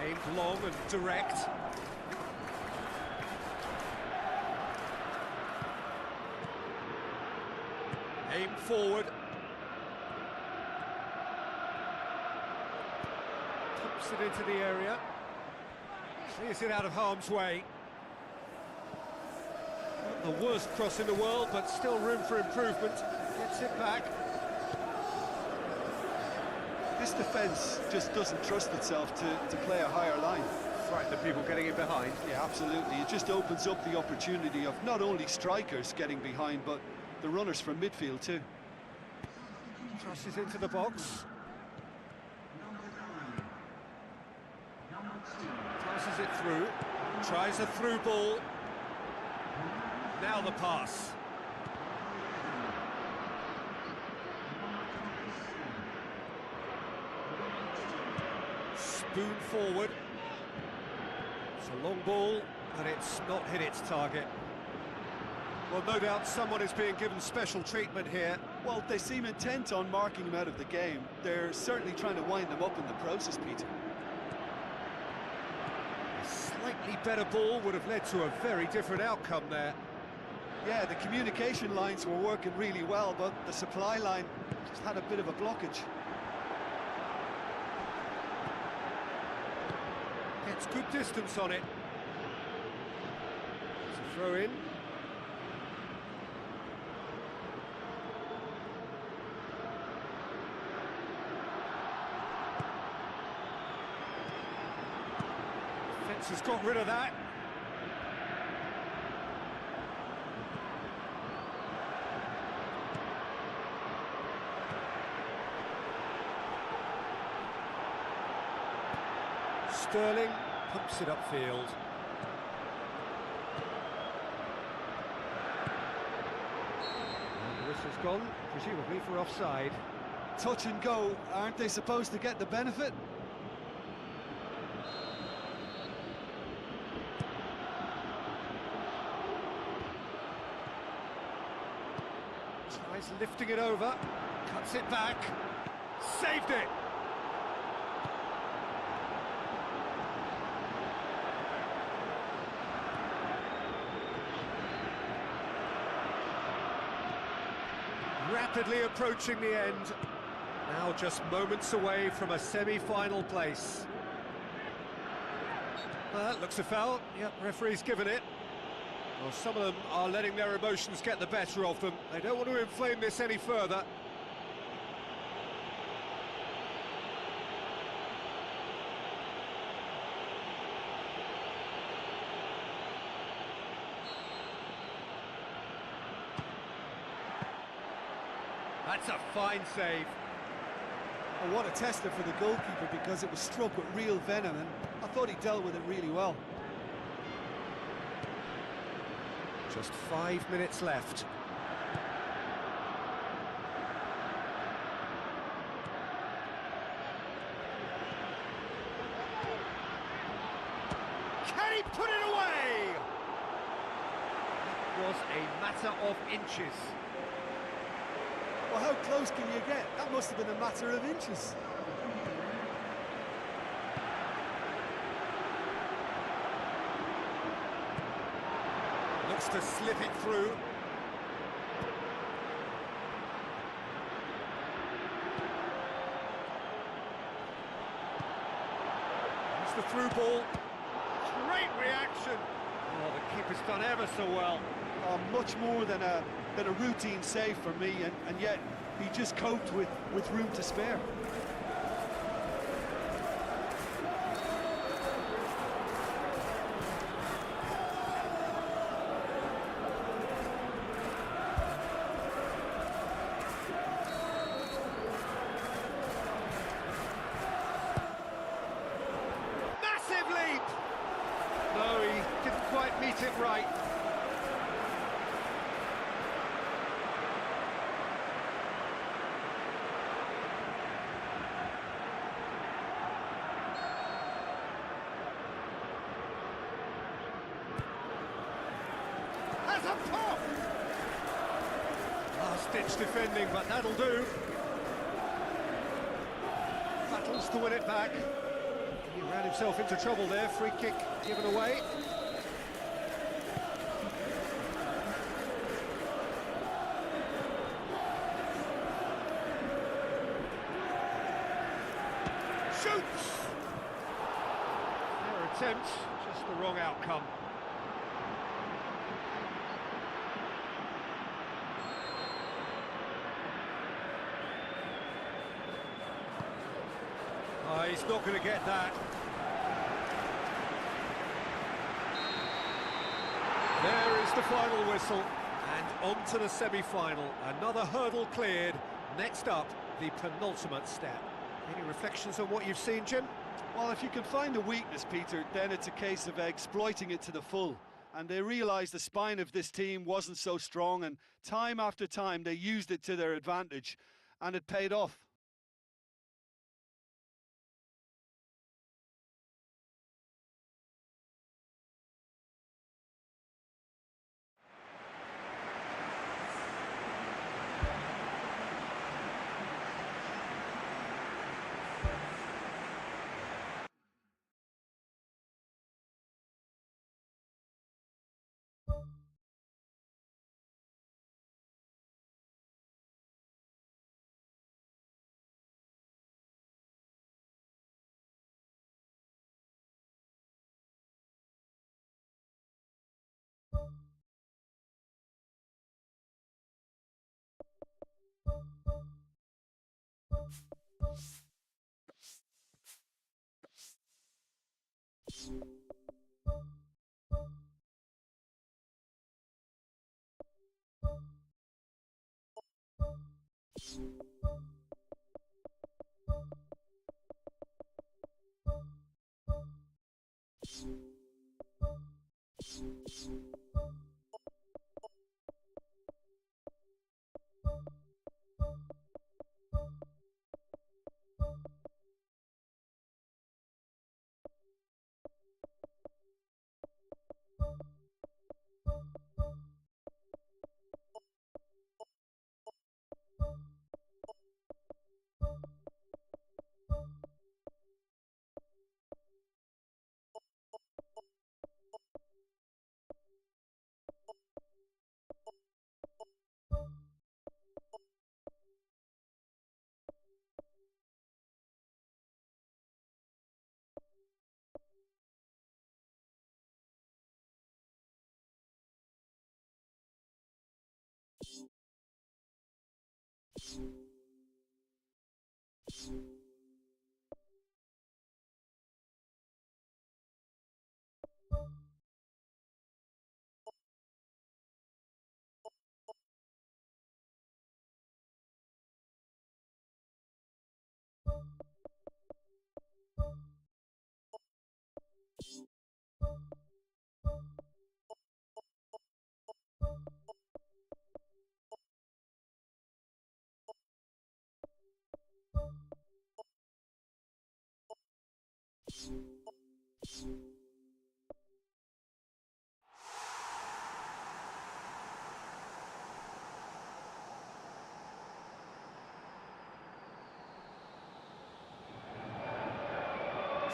Aimed long and direct. Aimed forward. Pumps it into the area. Clears it out of harm's way. Not the worst cross in the world, but still room for improvement. Gets it back. This defence just doesn't trust itself to play a higher line. Frighten the people getting in behind. Yeah, absolutely. It just opens up the opportunity of not only strikers getting behind, but the runners from midfield too. Crosses into the box. Passes it through. Tries a through ball. Now the pass. Spoon forward. It's a long ball, and it's not hit its target. Well, no doubt someone is being given special treatment here. Well, they seem intent on marking him out of the game. They're certainly trying to wind them up in the process, Peter. A slightly better ball would have led to a very different outcome there. Yeah, the communication lines were working really well, but the supply line just had a bit of a blockage. Gets good distance on it. It's a throw in. Defence has got rid of that. Sterling pumps it upfield. And the whistle's gone, presumably for offside. Touch and go, aren't they supposed to get the benefit? Tries lifting it over, cuts it back, saved it! Rapidly approaching the end, now just moments away from a semi-final place. That looks a foul. Yep, referee's given it. Well, some of them are letting their emotions get the better of them. They don't want to inflame this any further. That's a fine save. Oh, what a tester for the goalkeeper, because it was struck with real venom, and I thought he dealt with it really well. Just 5 minutes left. Can he put it away? It was a matter of inches. Well, how close can you get? That must have been a matter of inches. Looks to slip it through. It's the through ball. Great reaction. Oh, the keeper's done ever so well. Much more than a routine save for me, and yet he just coped with room to spare. Massive leap! No, he didn't quite meet it right. Has a pop! Last-ditch defending, but that'll do. Battles to win it back. He ran himself into trouble there. Free kick given away. Shoots! Fair attempt, just the wrong outcome. He's not going to get that. There is the final whistle, and on to the semi-final. Another hurdle cleared. Next up, the penultimate step. Any reflections on what you've seen, Jim? Well, if you can find a weakness, Peter, then it's a case of exploiting it to the full. And they realised the spine of this team wasn't so strong, and time after time they used it to their advantage, and it paid off.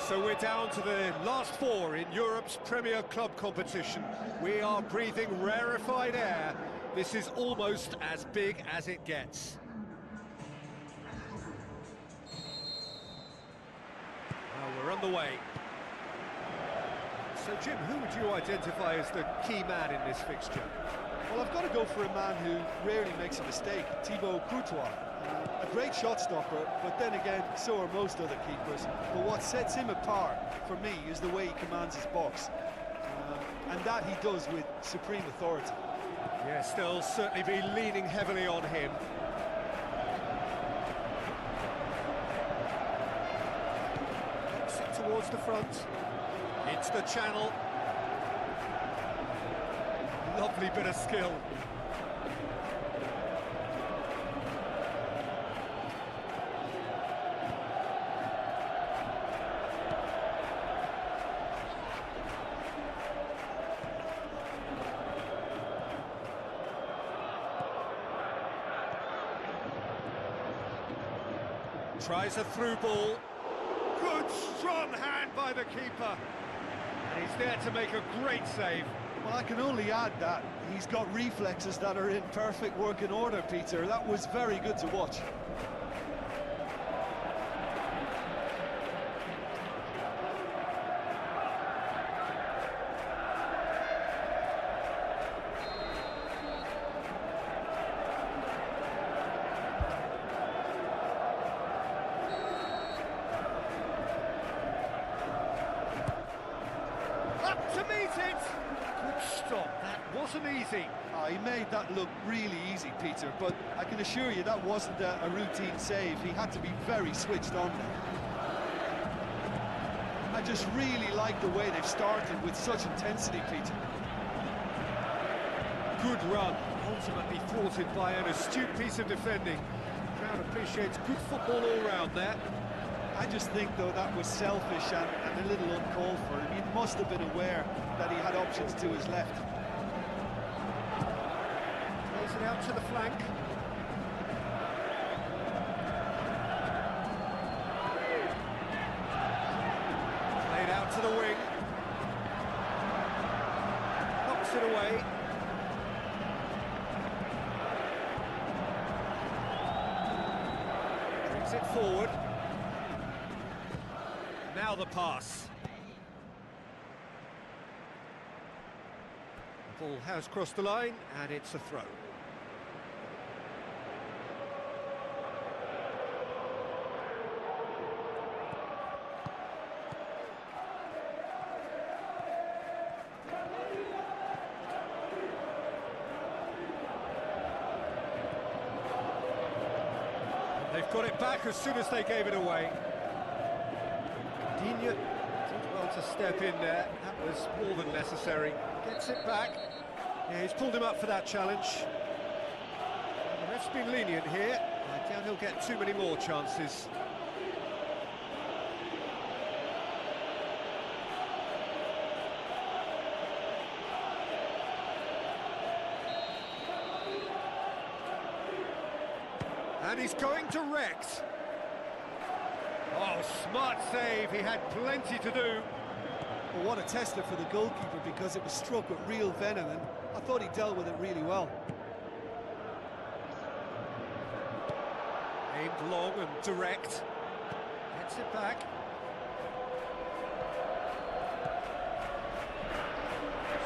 So we're down to the last four in Europe's Premier Club competition. We are breathing rarefied air. This is almost as big as it gets. Well, we're on the way. So, Jim, who would you identify as the key man in this fixture? Well, I've got to go for a man who rarely makes a mistake, Thibaut Courtois. A great shot stopper, but then again, so are most other keepers. But what sets him apart, for me, is the way he commands his box. And that he does with supreme authority. Yes, they'll certainly be leaning heavily on him. Puts it towards the front. It's the channel. Lovely bit of skill. Tries a through ball. Good, strong hand by the keeper. And he's there to make a great save. Well, I can only add that he's got reflexes that are in perfect working order, Peter. That was very good to watch. To meet it! Good stop, that wasn't easy. He made that look really easy, Peter, but I can assure you that wasn't a routine save. He had to be very switched on there. I just really like the way they've started with such intensity, Peter. Good run, ultimately thwarted by an astute piece of defending. The crowd appreciates good football all round there. I just think, though, that was selfish and a little uncalled for him. He must have been aware that he had options to his left. Plays it out to the flank. Played out to the wing. Knocks it away. Brings it forward. Now the pass. The ball has crossed the line, and it's a throw. got it back as soon as they gave it away. Digne did well to step in there. That was more than necessary. Gets it back. Yeah, he's pulled him up for that challenge. The ref's been lenient here. I doubt he'll get too many more chances. And he's going direct. Oh, smart save. He had plenty to do. Well, what a tester for the goalkeeper, because it was struck with real venom, and I thought he dealt with it really well. Aimed long and direct. Gets it back.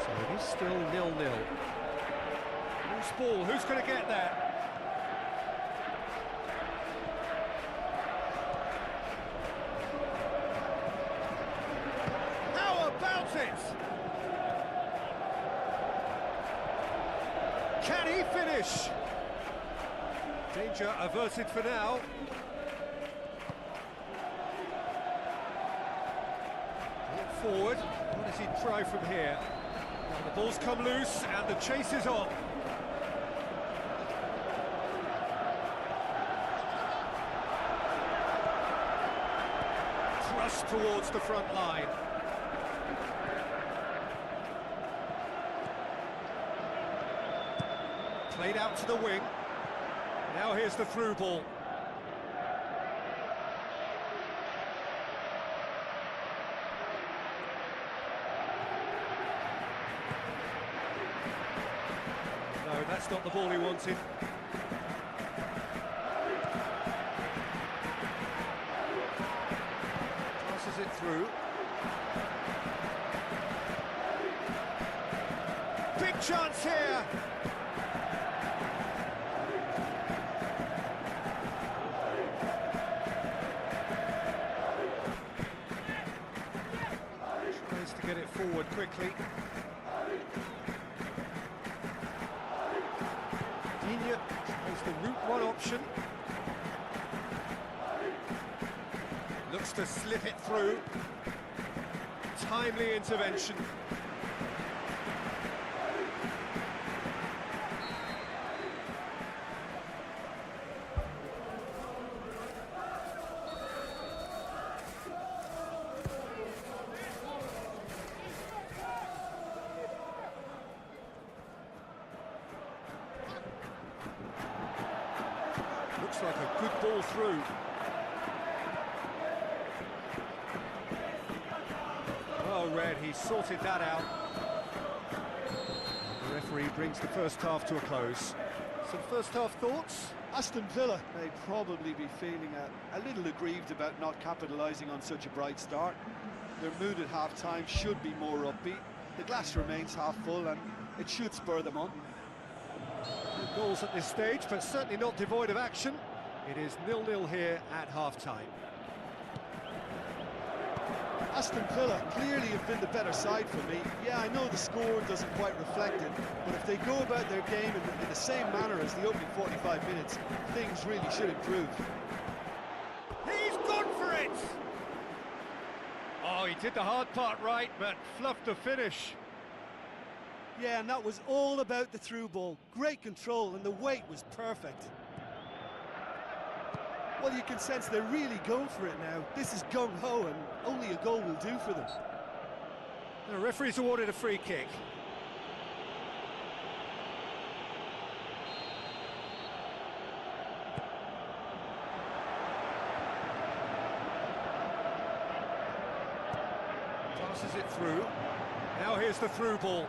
So it is still 0-0. Loose ball. Who's going to get that? It. Can he finish? Danger averted for now. Look forward. What does he try from here? Now the ball's come loose and the chase is on. Thrust towards the front line. Played out to the wing. Now here's the through ball. No, that's not the ball he wanted. Passes it through. Big chance here. To get it forward quickly. Digne tries the route one option. Looks to slip it through. Timely intervention. Looks like a good ball through. Oh, Red, he sorted that out. The referee brings the first half to a close. Some first half thoughts? Aston Villa may probably be feeling a little aggrieved about not capitalising on such a bright start. Their mood at half-time should be more upbeat. The glass remains half full and it should spur them on. Good goals at this stage, but certainly not devoid of action. It is 0-0 here at half-time. Aston Villa clearly have been the better side for me. Yeah, I know the score doesn't quite reflect it, but if they go about their game in the same manner as the opening 45 minutes, things really should improve. He's gone for it! Oh, he did the hard part right, but fluffed the finish. Yeah, and that was all about the through ball. Great control, and the weight was perfect. Well, you can sense they're really going for it now. This is gung-ho, and only a goal will do for them. The referee's awarded a free kick. Passes it through. Now here's the through ball.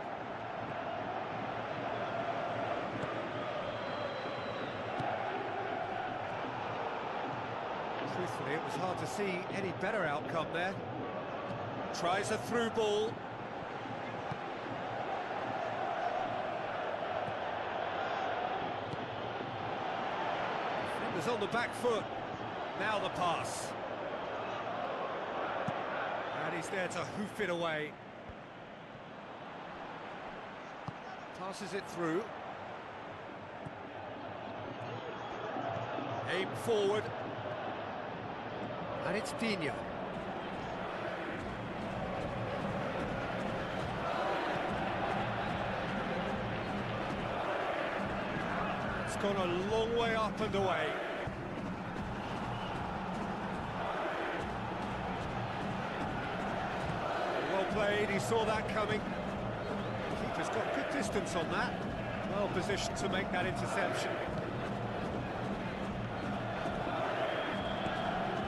Truthfully, it was hard to see any better outcome there. Tries a through ball. Defenders on the back foot. Now the pass. And he's there to hoof it away. Passes it through. Aim forward. And it's Dino. It's gone a long way up and away. Well played, he saw that coming. The keeper's got good distance on that. Well positioned to make that interception.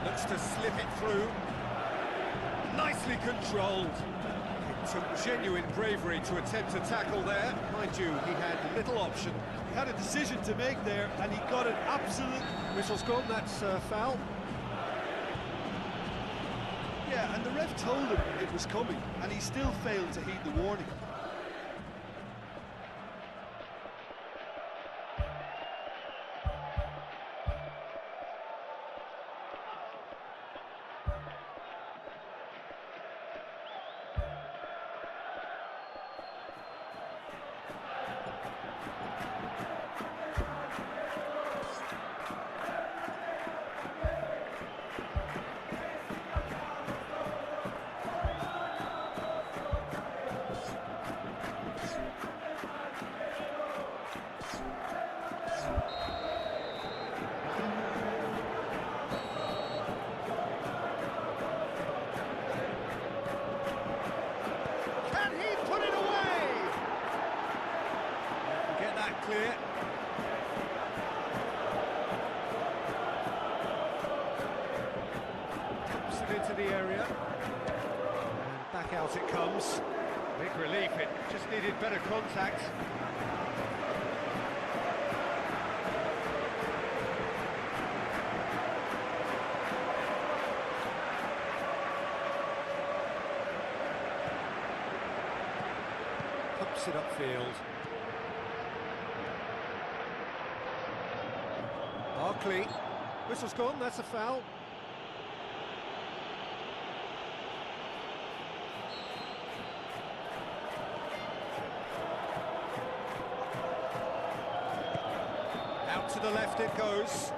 Looks to slip it through. Nicely controlled. It took genuine bravery to attempt to tackle there. Mind you, he had little option. He had a decision to make there, and he got it absolute. Whistle's gone, that's foul. Yeah, and the ref told him it was coming, and he still failed to heed the warning. Clear. Dumps it into the area. And back out it comes. Big relief, it just needed better contact. Pumps it upfield. Barkley, whistle's gone, that's a foul. Out to the left it goes.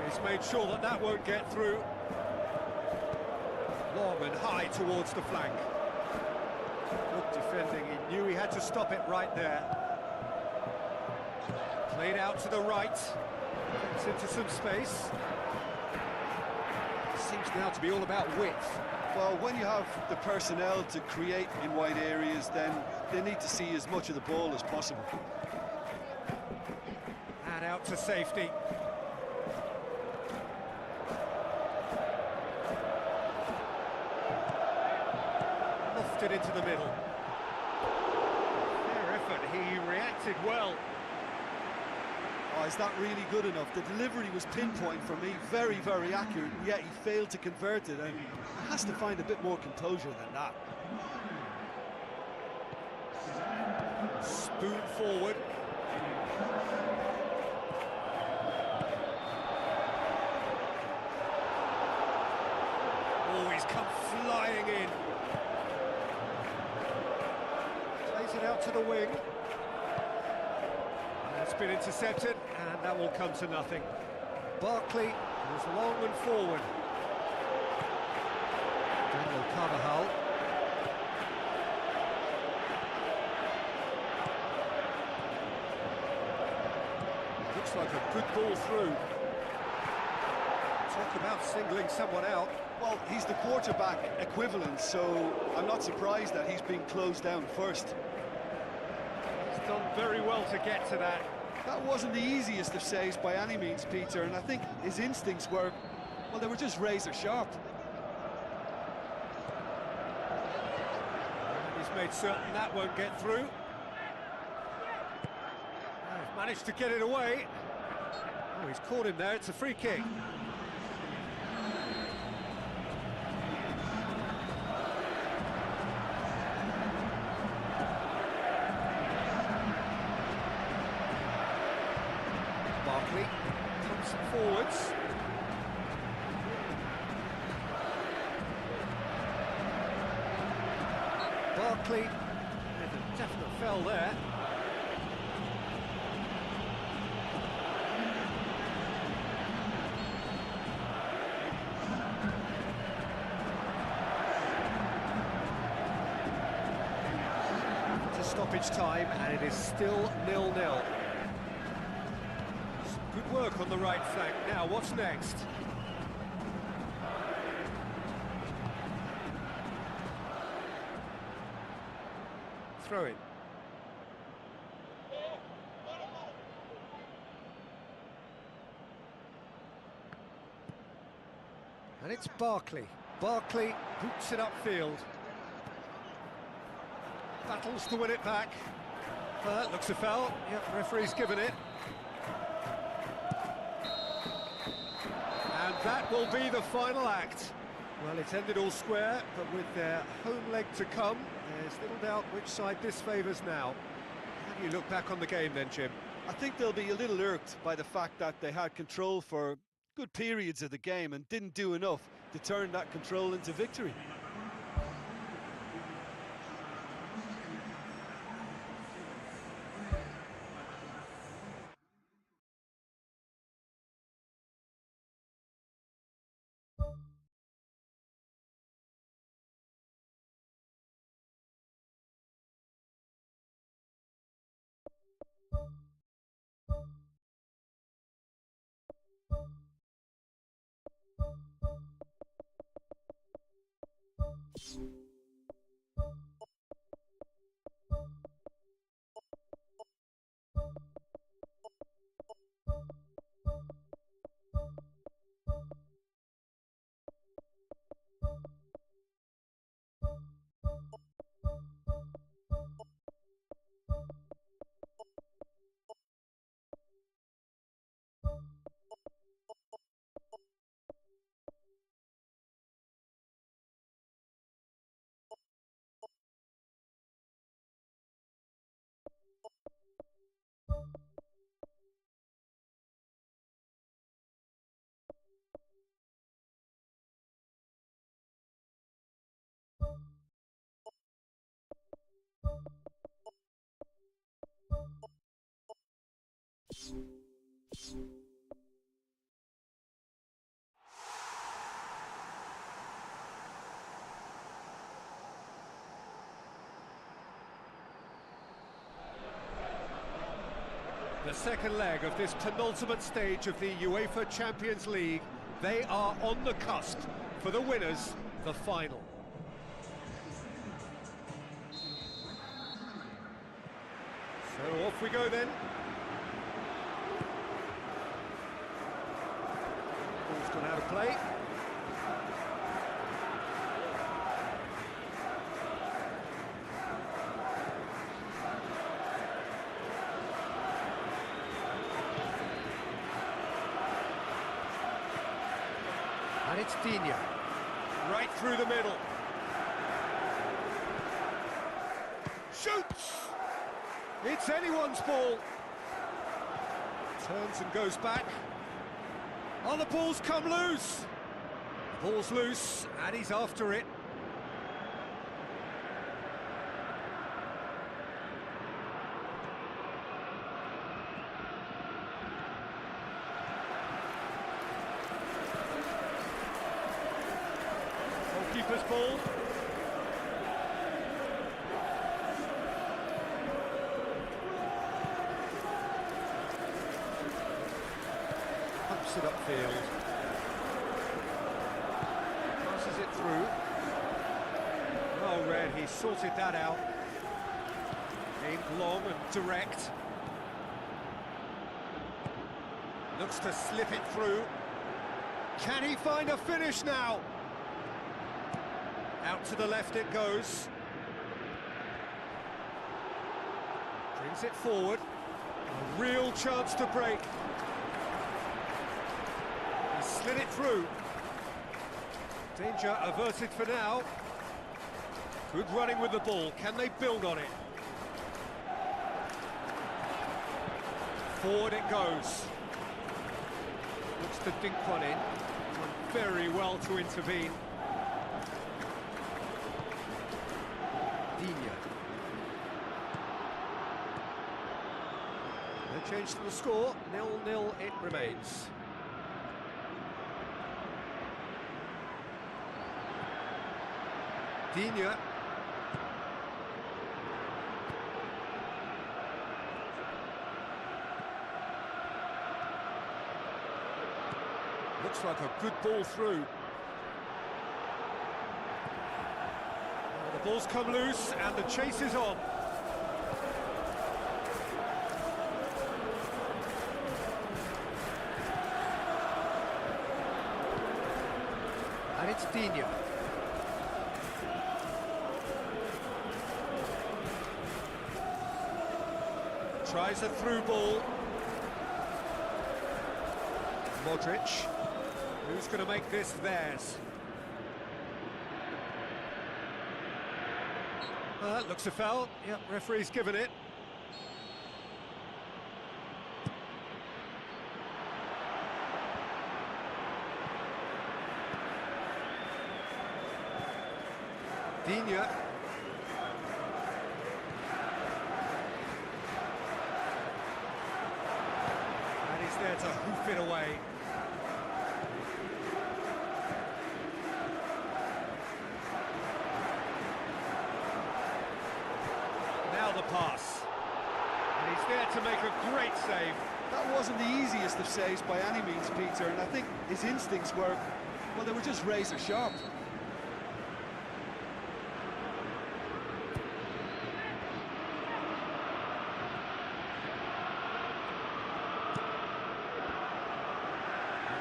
He's made sure that that won't get through. Long and high towards the flank. Good defending, he knew he had to stop it right there. Played out to the right. Gets into some space. Seems now to be all about width. Well, when you have the personnel to create in wide areas, then they need to see as much of the ball as possible. And out to safety. Lofted into the middle. Fair effort, he reacted well. Oh, is that really good enough? The delivery was pinpoint for me, very, very accurate, and yet he failed to convert it, and has to find a bit more composure than that. Spoon forward. Oh, he's come flying in. Plays it out to the wing. It's been intercepted, and that will come to nothing. Barkley is long and forward. Daniel Carvajal. Looks like a good ball through. Talk about singling someone out. Well, he's the quarterback equivalent, so I'm not surprised that he's been closed down first. He's done very well to get to that. That wasn't the easiest of saves by any means, Peter, and I think his instincts were, well, they were just razor sharp. And he's made certain that won't get through. He's managed to get it away. Oh, he's caught him there, it's a free kick. Barkley comes forwards. Barkley with a definite foul there. stoppage time, and it is still 0-0. Good work on the right flank. Now, what's next? Throw in. And it's Barkley. Barkley hoops it upfield. Battles to win it back. Looks a foul. Yep, referee's given it. And that will be the final act. Well, it's ended all square, but with their home leg to come, there's little doubt which side this favours now. How do you look back on the game then, Jim? I think they'll be a little irked by the fact that they had control for good periods of the game and didn't do enough to turn that control into victory. The second leg of this penultimate stage of the UEFA Champions League. They are on the cusp. For the winners, the final. So off we go then. Ball's gone out of play. And it's Digne, right through the middle. Shoots! It's anyone's ball. Turns and goes back. Oh, the ball's come loose. The ball's loose, and he's after it. Keeper's ball. Pumps it upfield. Passes it through. Well read, he sorted that out. Aimed long and direct. Looks to slip it through. Can he find a finish now? Out to the left it goes. Brings it forward. A real chance to break. He slid it through. Danger averted for now. Good running with the ball. Can they build on it? Forward it goes. Looks to dink one in. Done very well to intervene. Digne. No change to the score, 0-0 it remains. Digne. Looks like a good ball through. The ball's come loose and the chase is on. And it's Dina. Tries a through ball. Modric. Who's going to make this theirs? Looks a foul. Yep, referee's given it. Dina. And he's there to hoof it away. Now the pass. And he's there to make a great save. That wasn't the easiest of saves by any means, Peter, and I think his instincts were, well, they were just razor sharp.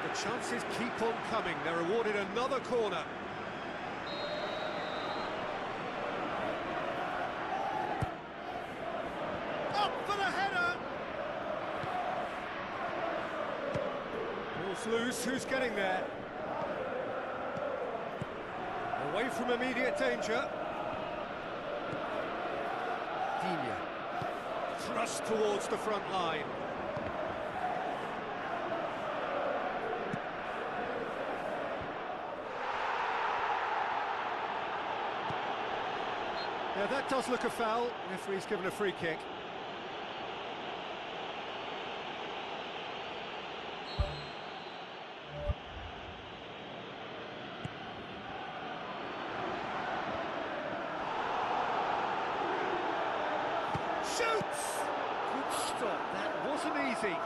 The chances keep on coming. They're awarded another corner. Up for the header! Ball's loose, who's getting there? Away from immediate danger. Dina. Thrust towards the front line. Yeah, that does look a foul. Referee's given a free kick. Shoots! Good stop. That wasn't easy.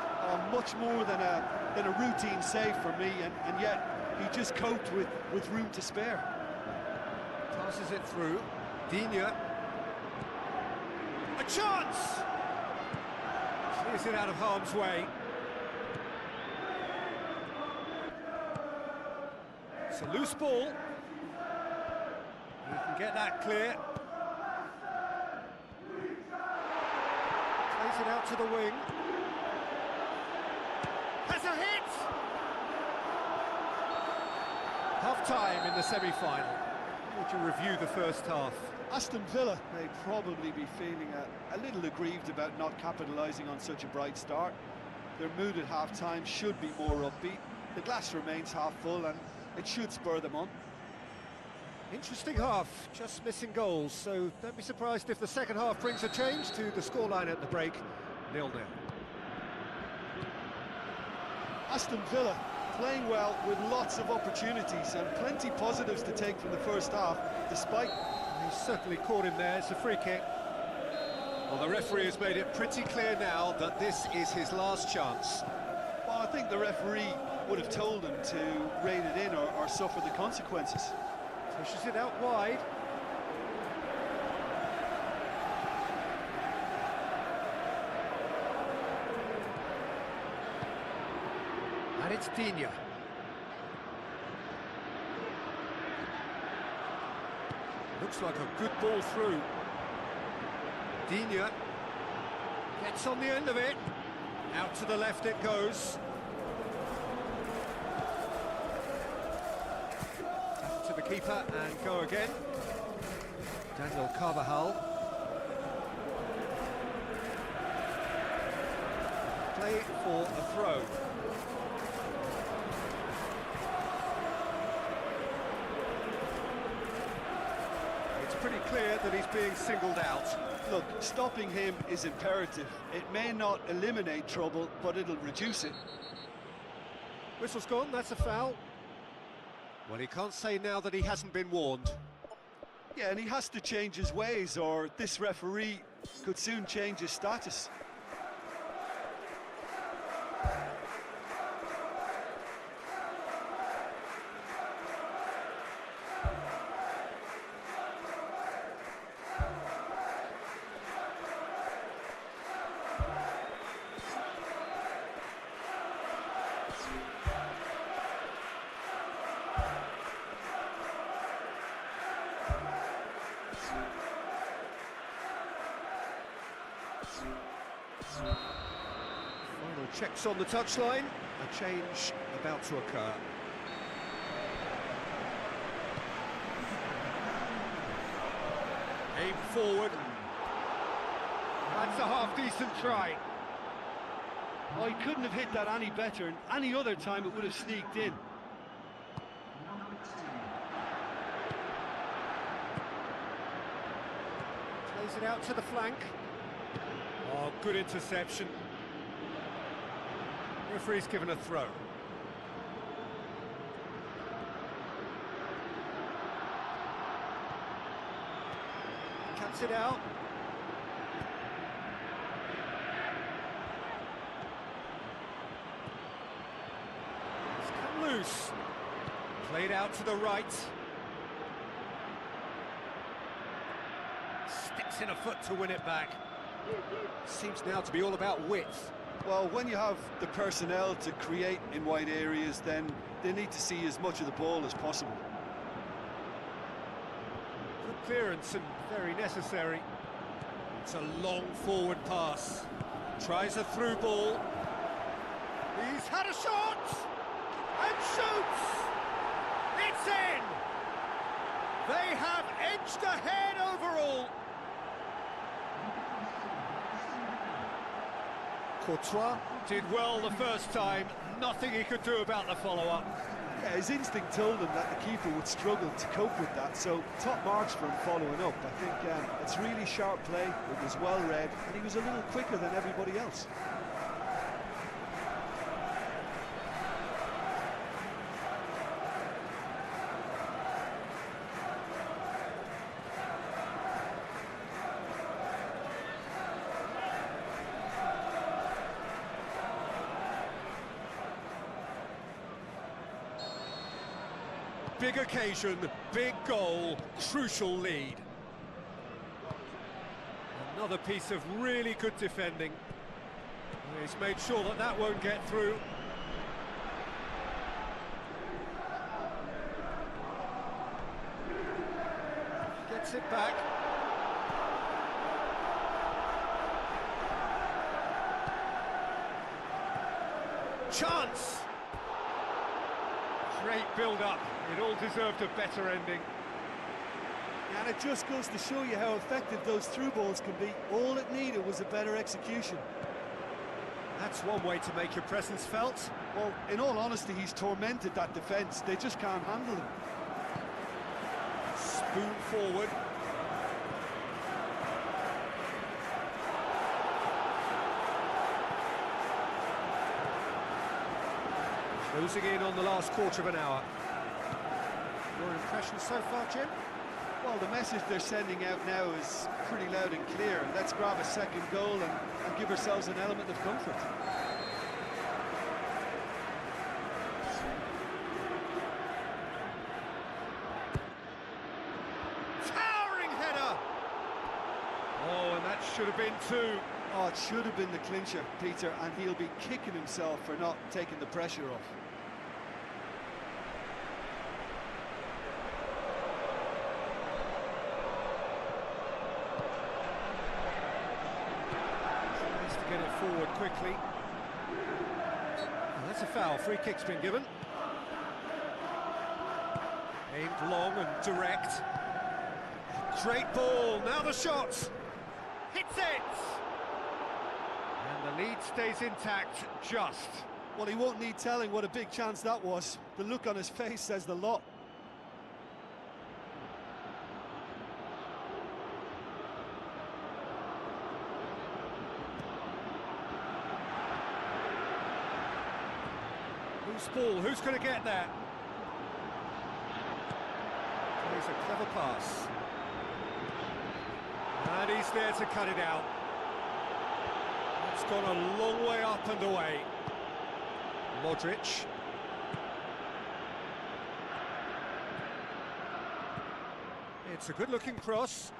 Much more than a routine save for me, and yet he just coped with room to spare. Passes it through. Dina. A chance! Clears it out of harm's way. It's a loose ball. He can get that clear. Plays it out to the wing. Has a hit! Half-time in the semi-final. How would you review the first half? Aston Villa may probably be feeling a little aggrieved about not capitalising on such a bright start. Their mood at half-time should be more upbeat. The glass remains half full and it should spur them on. Interesting half, just missing goals, so don't be surprised if the second half brings a change to the scoreline at the break, 0-0. Aston Villa playing well with lots of opportunities and plenty positives to take from the first half, despite... He's certainly caught him there, it's a free kick. Well, the referee has made it pretty clear now that this is his last chance. Well, I think the referee would have told him to rein it in or suffer the consequences. Pushes it out wide. And it's Dina. Looks like a good ball through. Dina gets on the end of it. Out to the left it goes. To the keeper and go again. Daniel Carvajal. Play for a throw. Pretty clear that he's being singled out. Look, stopping him is imperative. It may not eliminate trouble, but it'll reduce it. Whistle's gone, that's a foul. Well, he can't say now that he hasn't been warned. Yeah, and he has to change his ways, or this referee could soon change his status. Final checks on the touchline. A change about to occur. Aim forward. That's a half-decent try. Oh, he couldn't have hit that any better, and any other time it would have sneaked in. Plays it out to the flank. Oh, good interception. Referee's given a throw. Cuts it out. It's come loose. Played out to the right. Sticks in a foot to win it back. Seems now to be all about width. Well, when you have the personnel to create in wide areas, then they need to see as much of the ball as possible. Good clearance and very necessary. It's a long forward pass. Tries a through ball. He's had a shot! And shoots! It's in! They have edged ahead overall. Courtois did well the first time, nothing he could do about the follow-up. Yeah, his instinct told him that the keeper would struggle to cope with that, so top marks for him following up. I think it's really sharp play, it was well read, and he was a little quicker than everybody else. Big occasion, big goal, crucial lead. Another piece of really good defending. He's made sure that that won't get through. Gets it back. Chance! Great build-up. It all deserved a better ending. And it just goes to show you how effective those through balls can be. All it needed was a better execution. That's one way to make your presence felt. Well, in all honesty, he's tormented that defence. They just can't handle him. Spoon forward. Closing in on the last quarter of an hour. Your impression so far, Jim? Well, the message they're sending out now is pretty loud and clear. Let's grab a second goal and give ourselves an element of comfort. Towering header! Oh, and that should have been two. Oh, it should have been the clincher, Peter, and he'll be kicking himself for not taking the pressure off. Get it forward quickly. And that's a foul. Free kick's been given. Aimed long and direct. Great ball. Now the shot. Hits it. And the lead stays intact. Just. Well, he won't need telling what a big chance that was. The look on his face says the lot. Ball, who's going to get there? Plays a clever pass. And he's there to cut it out. It's gone a long way up and away. Modric. It's a good-looking cross.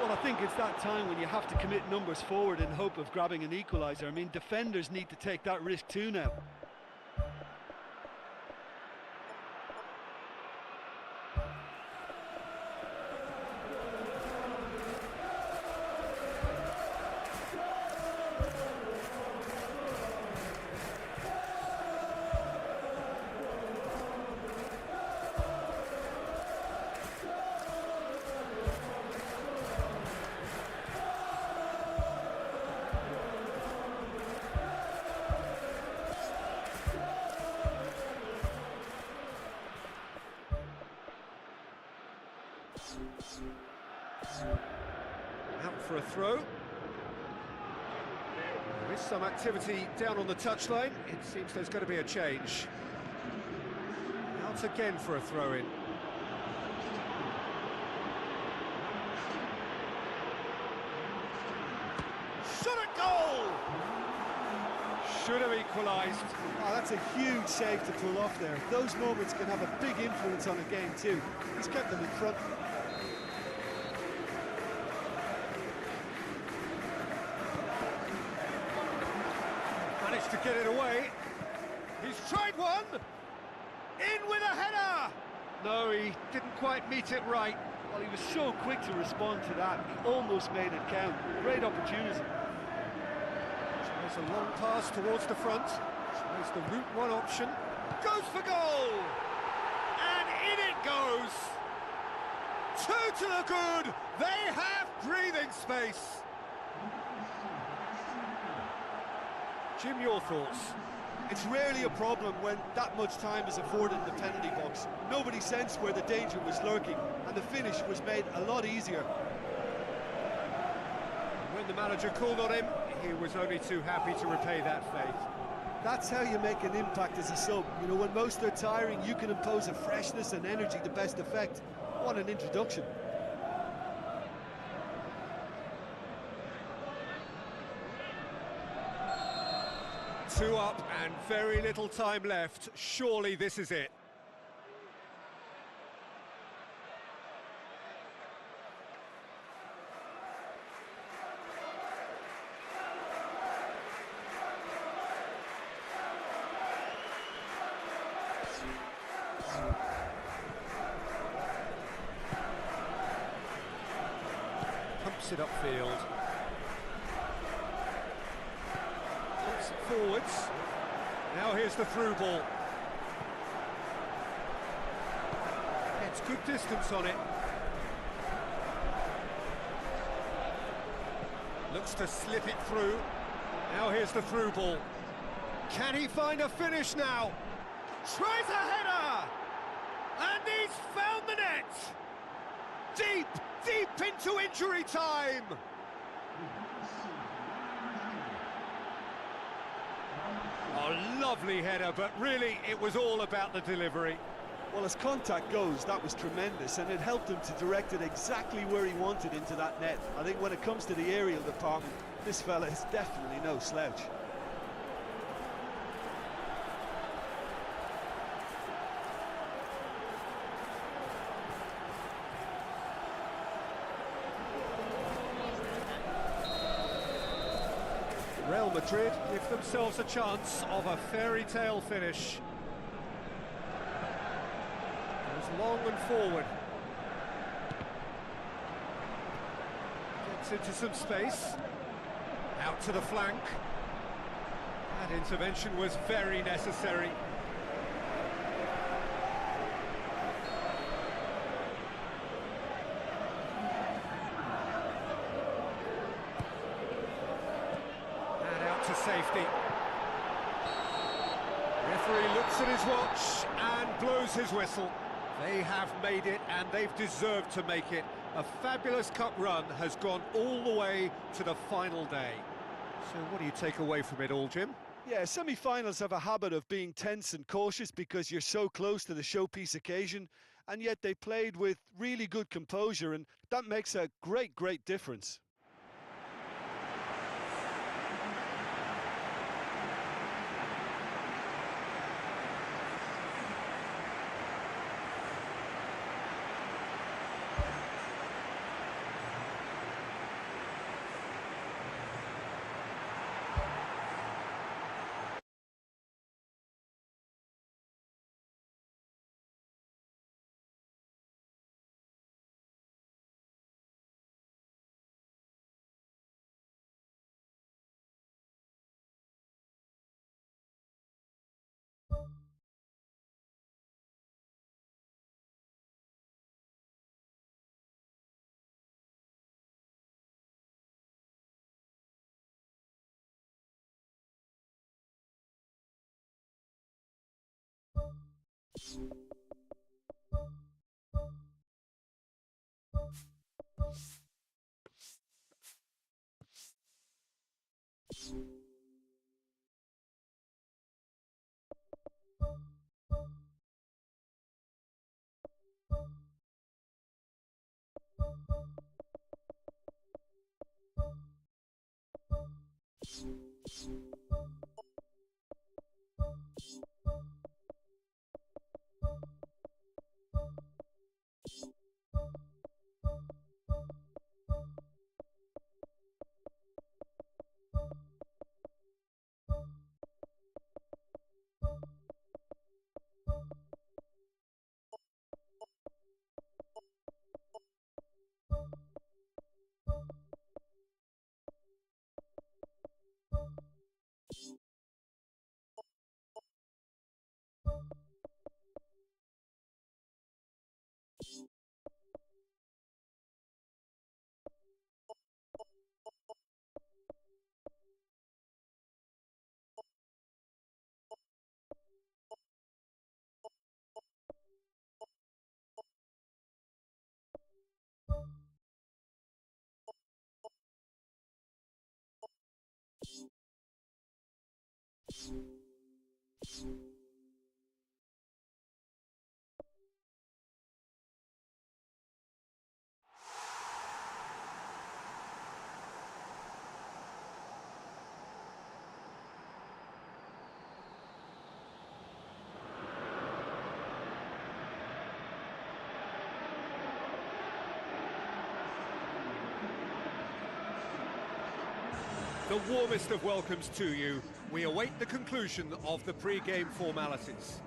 Well, I think it's that time when you have to commit numbers forward in hope of grabbing an equaliser. I mean, defenders need to take that risk too now. Out for a throw. There is some activity down on the touchline. It seems there's going to be a change. Out again for a throw-in. Shot at goal! Should have equalised. Oh, that's a huge save to pull off there. Those moments can have a big influence on a game too. He's kept them in front. Managed to get it away. He's tried one. In with a header. No, he didn't quite meet it right. Well, he was so quick to respond to that. He almost made it count. Great opportunity. Tries a long pass towards the front. Tries the route one option. Goes for goal. And in it goes. Two to the good. They have breathing space. Jim, your thoughts? It's rarely a problem when that much time is afforded in the penalty box. Nobody sensed where the danger was lurking, and the finish was made a lot easier. When the manager called on him, he was only too happy to repay that faith. That's how you make an impact as a sub. You know, when most are tiring, you can impose a freshness and energy to best effect. What an introduction. Two up and very little time left. Surely this is it. Pumps it upfield. Pumps it forwards. Now here's the through ball. Gets good distance on it. Looks to slip it through. Now here's the through ball. Can he find a finish now? Tries a header! And he's found the net! Deep, deep into injury time! A lovely header, but really it was all about the delivery. Well, as contact goes, that was tremendous, and it helped him to direct it exactly where he wanted into that net. I think when it comes to the aerial department, this fella is definitely no slouch. Real Madrid give themselves a chance of a fairy tale finish. Goes long and forward. Gets into some space. Out to the flank. That intervention was very necessary. To safety. Referee looks at his watch and blows his whistle. They have made it, and they've deserved to make it. A fabulous cup run has gone all the way to the final day. So what do you take away from it all, Jim? Yeah, semi-finals have a habit of being tense and cautious because you're so close to the showpiece occasion, and yet they played with really good composure, and that makes a great difference. The warmest of welcomes to you. We await the conclusion of the pre-game formalities.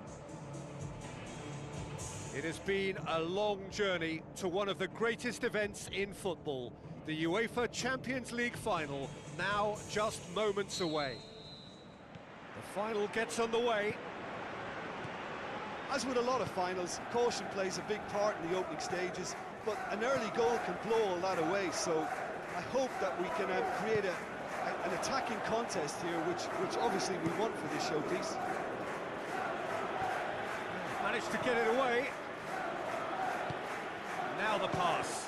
It has been a long journey to one of the greatest events in football, the UEFA Champions League final, now just moments away. The final gets underway. As with a lot of finals, caution plays a big part in the opening stages, but an early goal can blow all that away, so I hope that we can create an attacking contest here, which obviously we want for this showpiece. Managed to get it away. Now the pass.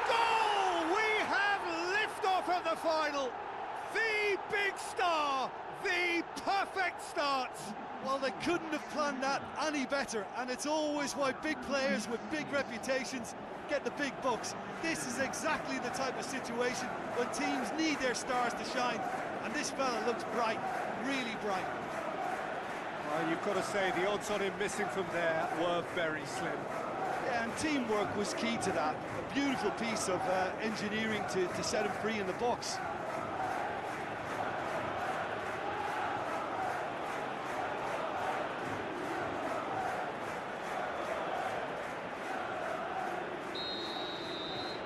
Goal! We have liftoff at the final. The big star, the perfect start. Well, they couldn't have planned that any better, and it's always why big players with big reputations get the big bucks. This is exactly the type of situation when teams need their stars to shine, and this fella looks bright, really bright. Well, you've got to say the odds on him missing from there were very slim. Yeah, and teamwork was key to that. A beautiful piece of engineering to set him free in the box.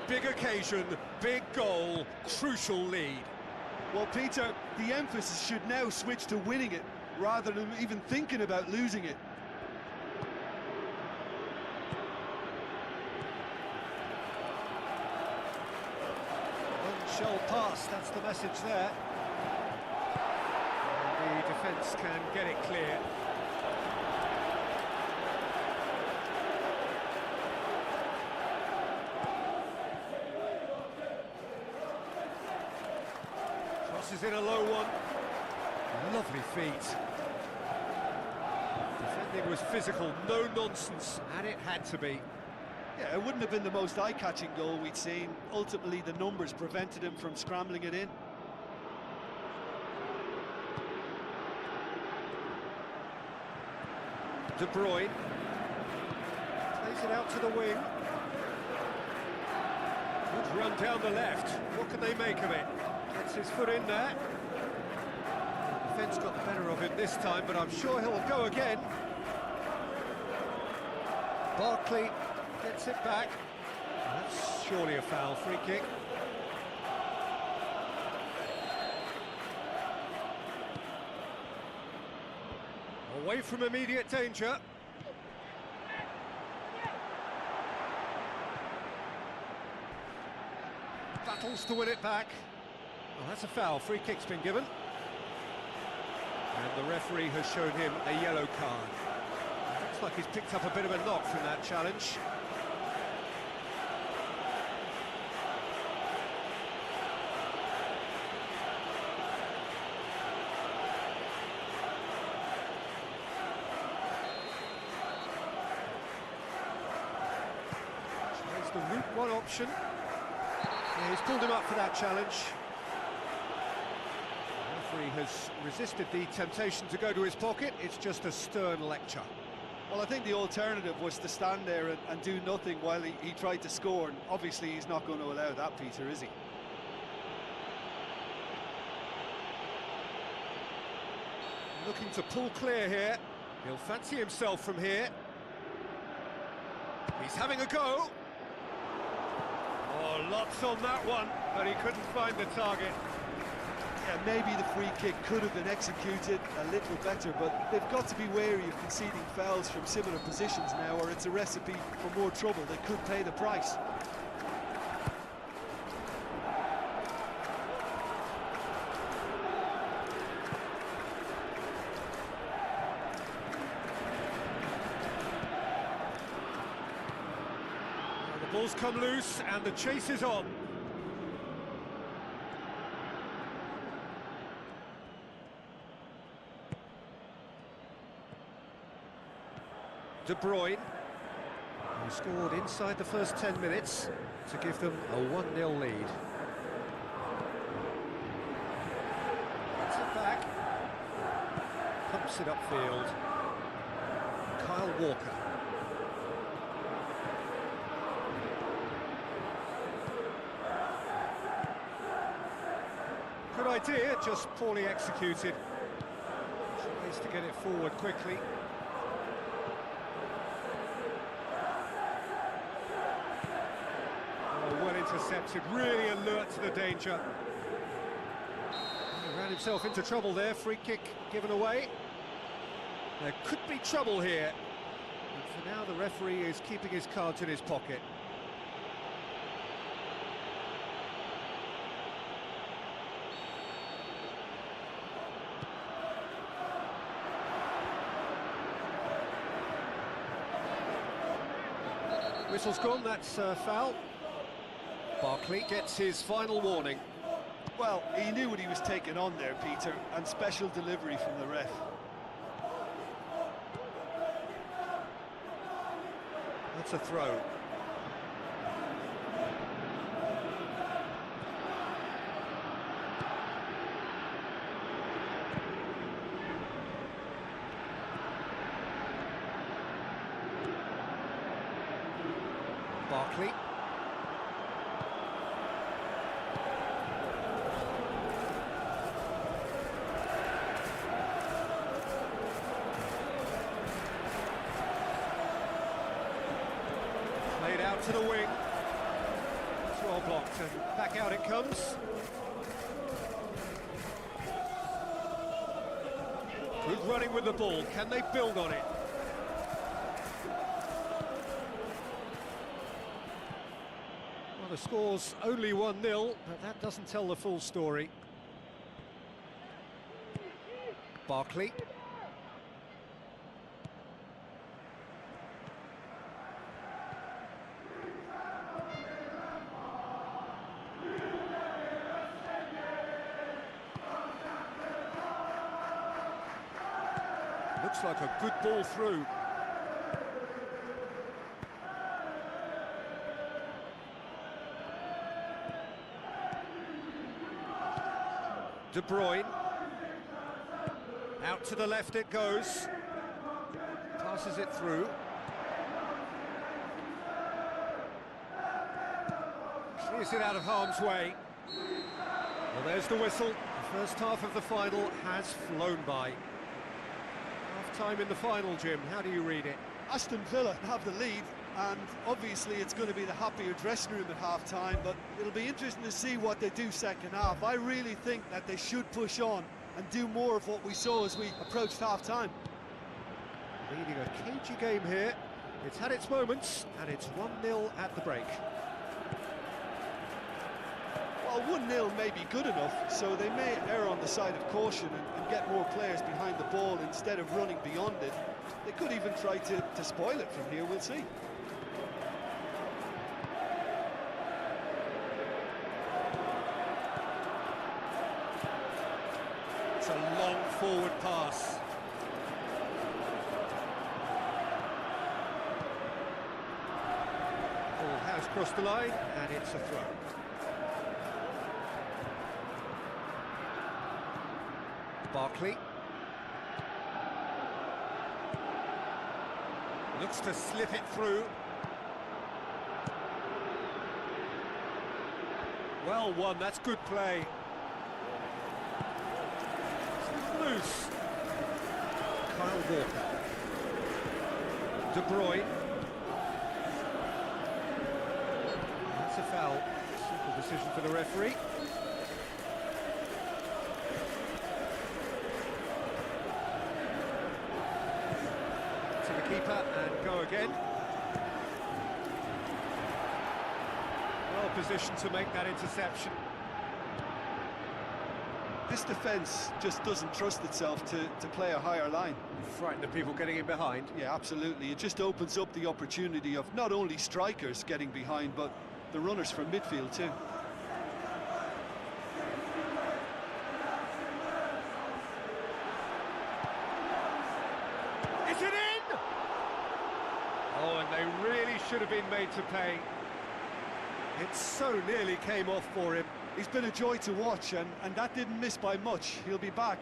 Big occasion, big goal, crucial lead. Well, Peter, the emphasis should now switch to winning it, rather than even thinking about losing it. One shall pass, that's the message there. And the defence can get it clear. Crosses in a low one. Lovely feet. Defending was physical, no nonsense, and it had to be. Yeah, it wouldn't have been the most eye-catching goal we'd seen. Ultimately, the numbers prevented him from scrambling it in. De Bruyne plays it out to the wing. Good run down the left. What can they make of it? Gets his foot in there. The defence got the better of him this time, but I'm sure he'll go again. Barkley gets it back. That's surely a foul, free kick. Away from immediate danger. Battles to win it back. Oh, that's a foul. Free kick's been given. And the referee has shown him a yellow card. Looks like he's picked up a bit of a knock from that challenge. the Route 1 option. Yeah, he's pulled him up for that challenge. The referee has resisted the temptation to go to his pocket. It's just a stern lecture. Well, I think the alternative was to stand there and do nothing while he tried to score, and obviously he's not going to allow that, Peter, is he? Looking to pull clear here. He'll fancy himself from here. He's having a go. Oh, lots on that one, but he couldn't find the target. Yeah, maybe the free kick could have been executed a little better, but they've got to be wary of conceding fouls from similar positions now, or it's a recipe for more trouble. They could pay the price. The ball's come loose and the chase is on. De Bruyne, who scored inside the first 10 minutes to give them a 1-0 lead. Gets it back, pumps it upfield. Kyle Walker. Good idea, just poorly executed. Tries to get it forward quickly. Well intercepted, really alert to the danger. He ran himself into trouble there, free kick given away. There could be trouble here. But for now, the referee is keeping his cards in his pocket. Whistle's gone, that's foul. Barkley gets his final warning. Well, he knew what he was taking on there, Peter, and special delivery from the ref. That's a throw. Barkley. Played out to the wing. It's well blocked and back out it comes. Good running with the ball. Can they build on it? Well, the score's only 1-0, but that doesn't tell the full story. Barkley. Looks like a good ball through. De Bruyne. Out to the left it goes. Passes it through. Clears it out of harm's way. Well, there's the whistle. The first half of the final has flown by. Half-time in the final, Jim. How do you read it? Aston Villa have the lead, and obviously it's going to be the happier dressing room at half-time, but it'll be interesting to see what they do second half. I really think that they should push on and do more of what we saw as we approached half-time. Leading a cagey game here. It's had its moments, and it's 1-0 at the break. Well, 1-0 may be good enough, so they may err on the side of caution and get more players behind the ball instead of running beyond it. They could even try to spoil it from here, we'll see. It's a long forward pass. Ball has Just crossed the line, and it's a throw. Barkley. Looks to slip it through. Well won, that's good play. Loose. Kyle Walker. De Bruyne. That's a foul. Simple decision for the referee. To the keeper and go again. Well positioned to make that interception. This defence just doesn't trust itself to play a higher line. Frighten the people getting in behind. Yeah, absolutely. It just opens up the opportunity of not only strikers getting behind, but the runners from midfield too. Is it in? Oh, and they really should have been made to pay. It so nearly came off for him. He's been a joy to watch, and that didn't miss by much. He'll be back.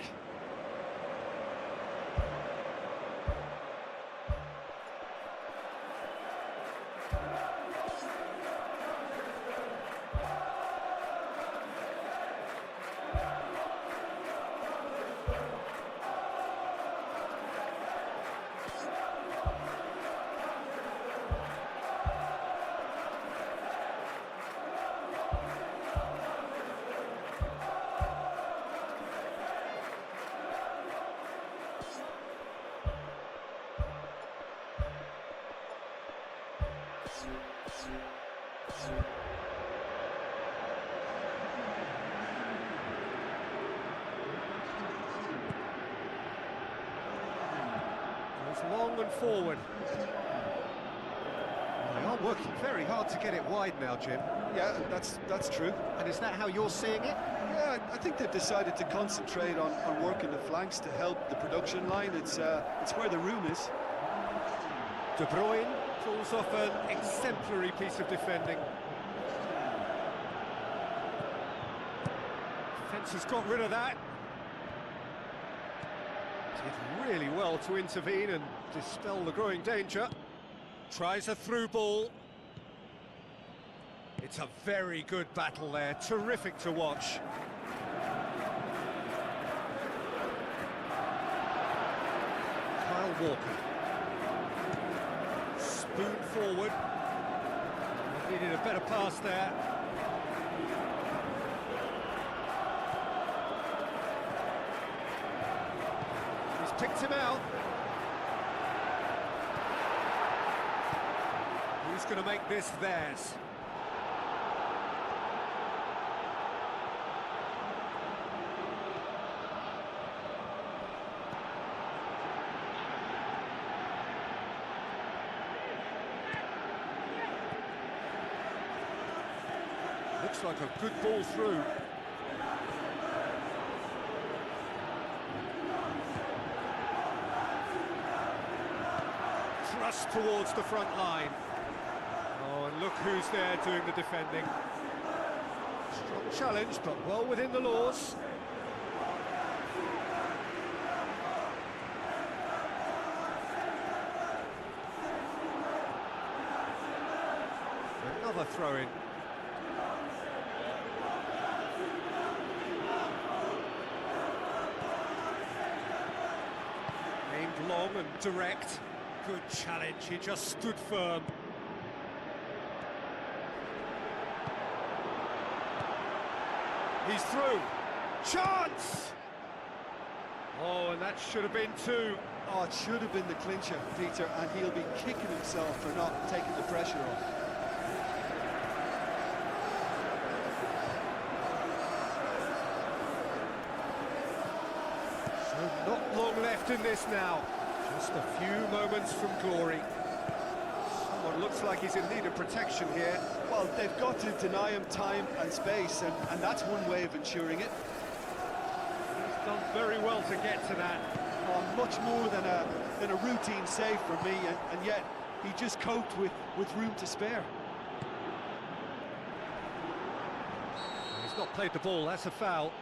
Goes long and forward. They are working very hard to get it wide now, Jim. Yeah, that's true. And is that how you're seeing it? Yeah, I think they've decided to concentrate on working the flanks to help the production line. It's where the room is. De Bruyne pulls off an exemplary piece of defending. Defence has got rid of that. Did really well to intervene and dispel the growing danger. Tries a through ball. It's a very good battle there, terrific to watch. Kyle Walker. Spoon forward. Needed a better pass there. He's picked him out. Who's going to make this theirs? Looks like a good ball through. Thrust towards the front line. Oh, and look who's there doing the defending. Strong challenge, but well within the laws. Another throw-in. Aimed long and direct. Good challenge, he just stood firm. He's through. Chance! Oh, and that should have been two. Oh, it should have been the clincher, Peter, and he'll be kicking himself for not taking the pressure off. So not long left in this now. Just a few moments from glory. Someone looks like he's in need of protection here. Well, they've got to deny him time and space, and that's one way of ensuring it. He's done very well to get to that. Much more than a routine save for me, and yet he just coped with room to spare. He's not played the ball, that's a foul.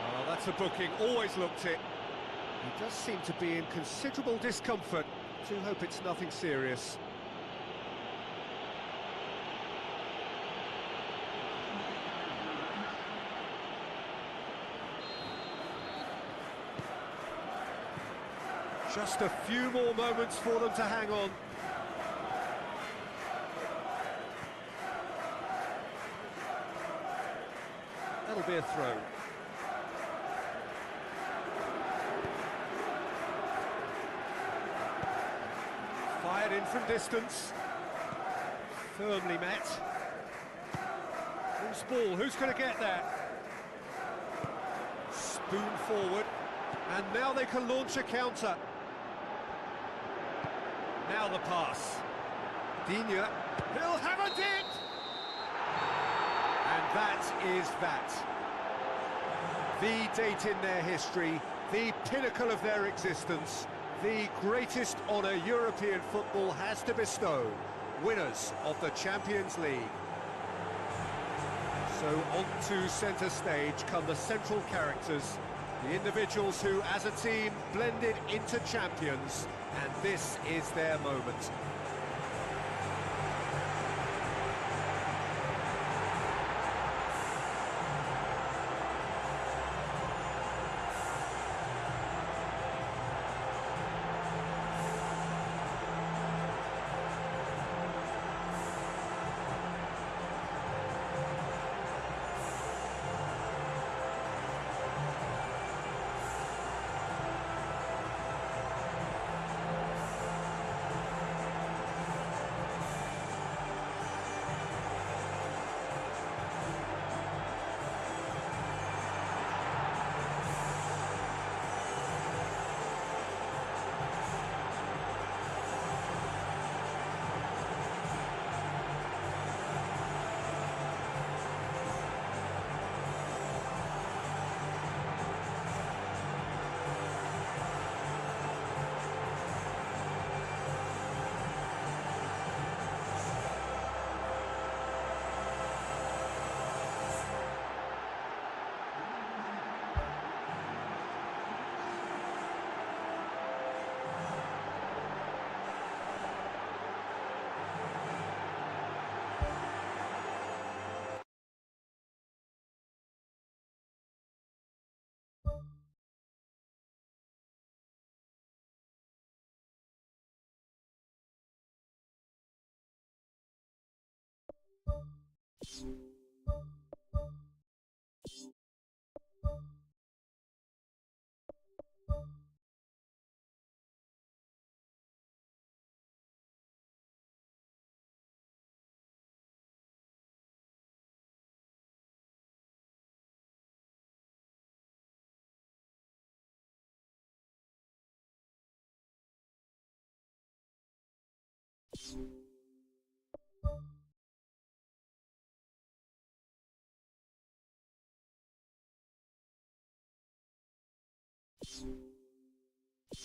Oh, that's a booking, always looked it. He does seem to be in considerable discomfort. Do hope it's nothing serious. Just a few more moments for them to hang on. That'll be a throw. Fired in from distance. Firmly met. Loose ball, who's going to get that? Spoon forward. And now they can launch a counter. Now the pass. Digne, he'll have a dip! And that is that. The date in their history, the pinnacle of their existence, the greatest honour European football has to bestow, winners of the Champions League. So onto centre stage come the central characters, the individuals who, as a team, blended into champions, and this is their moment.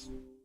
You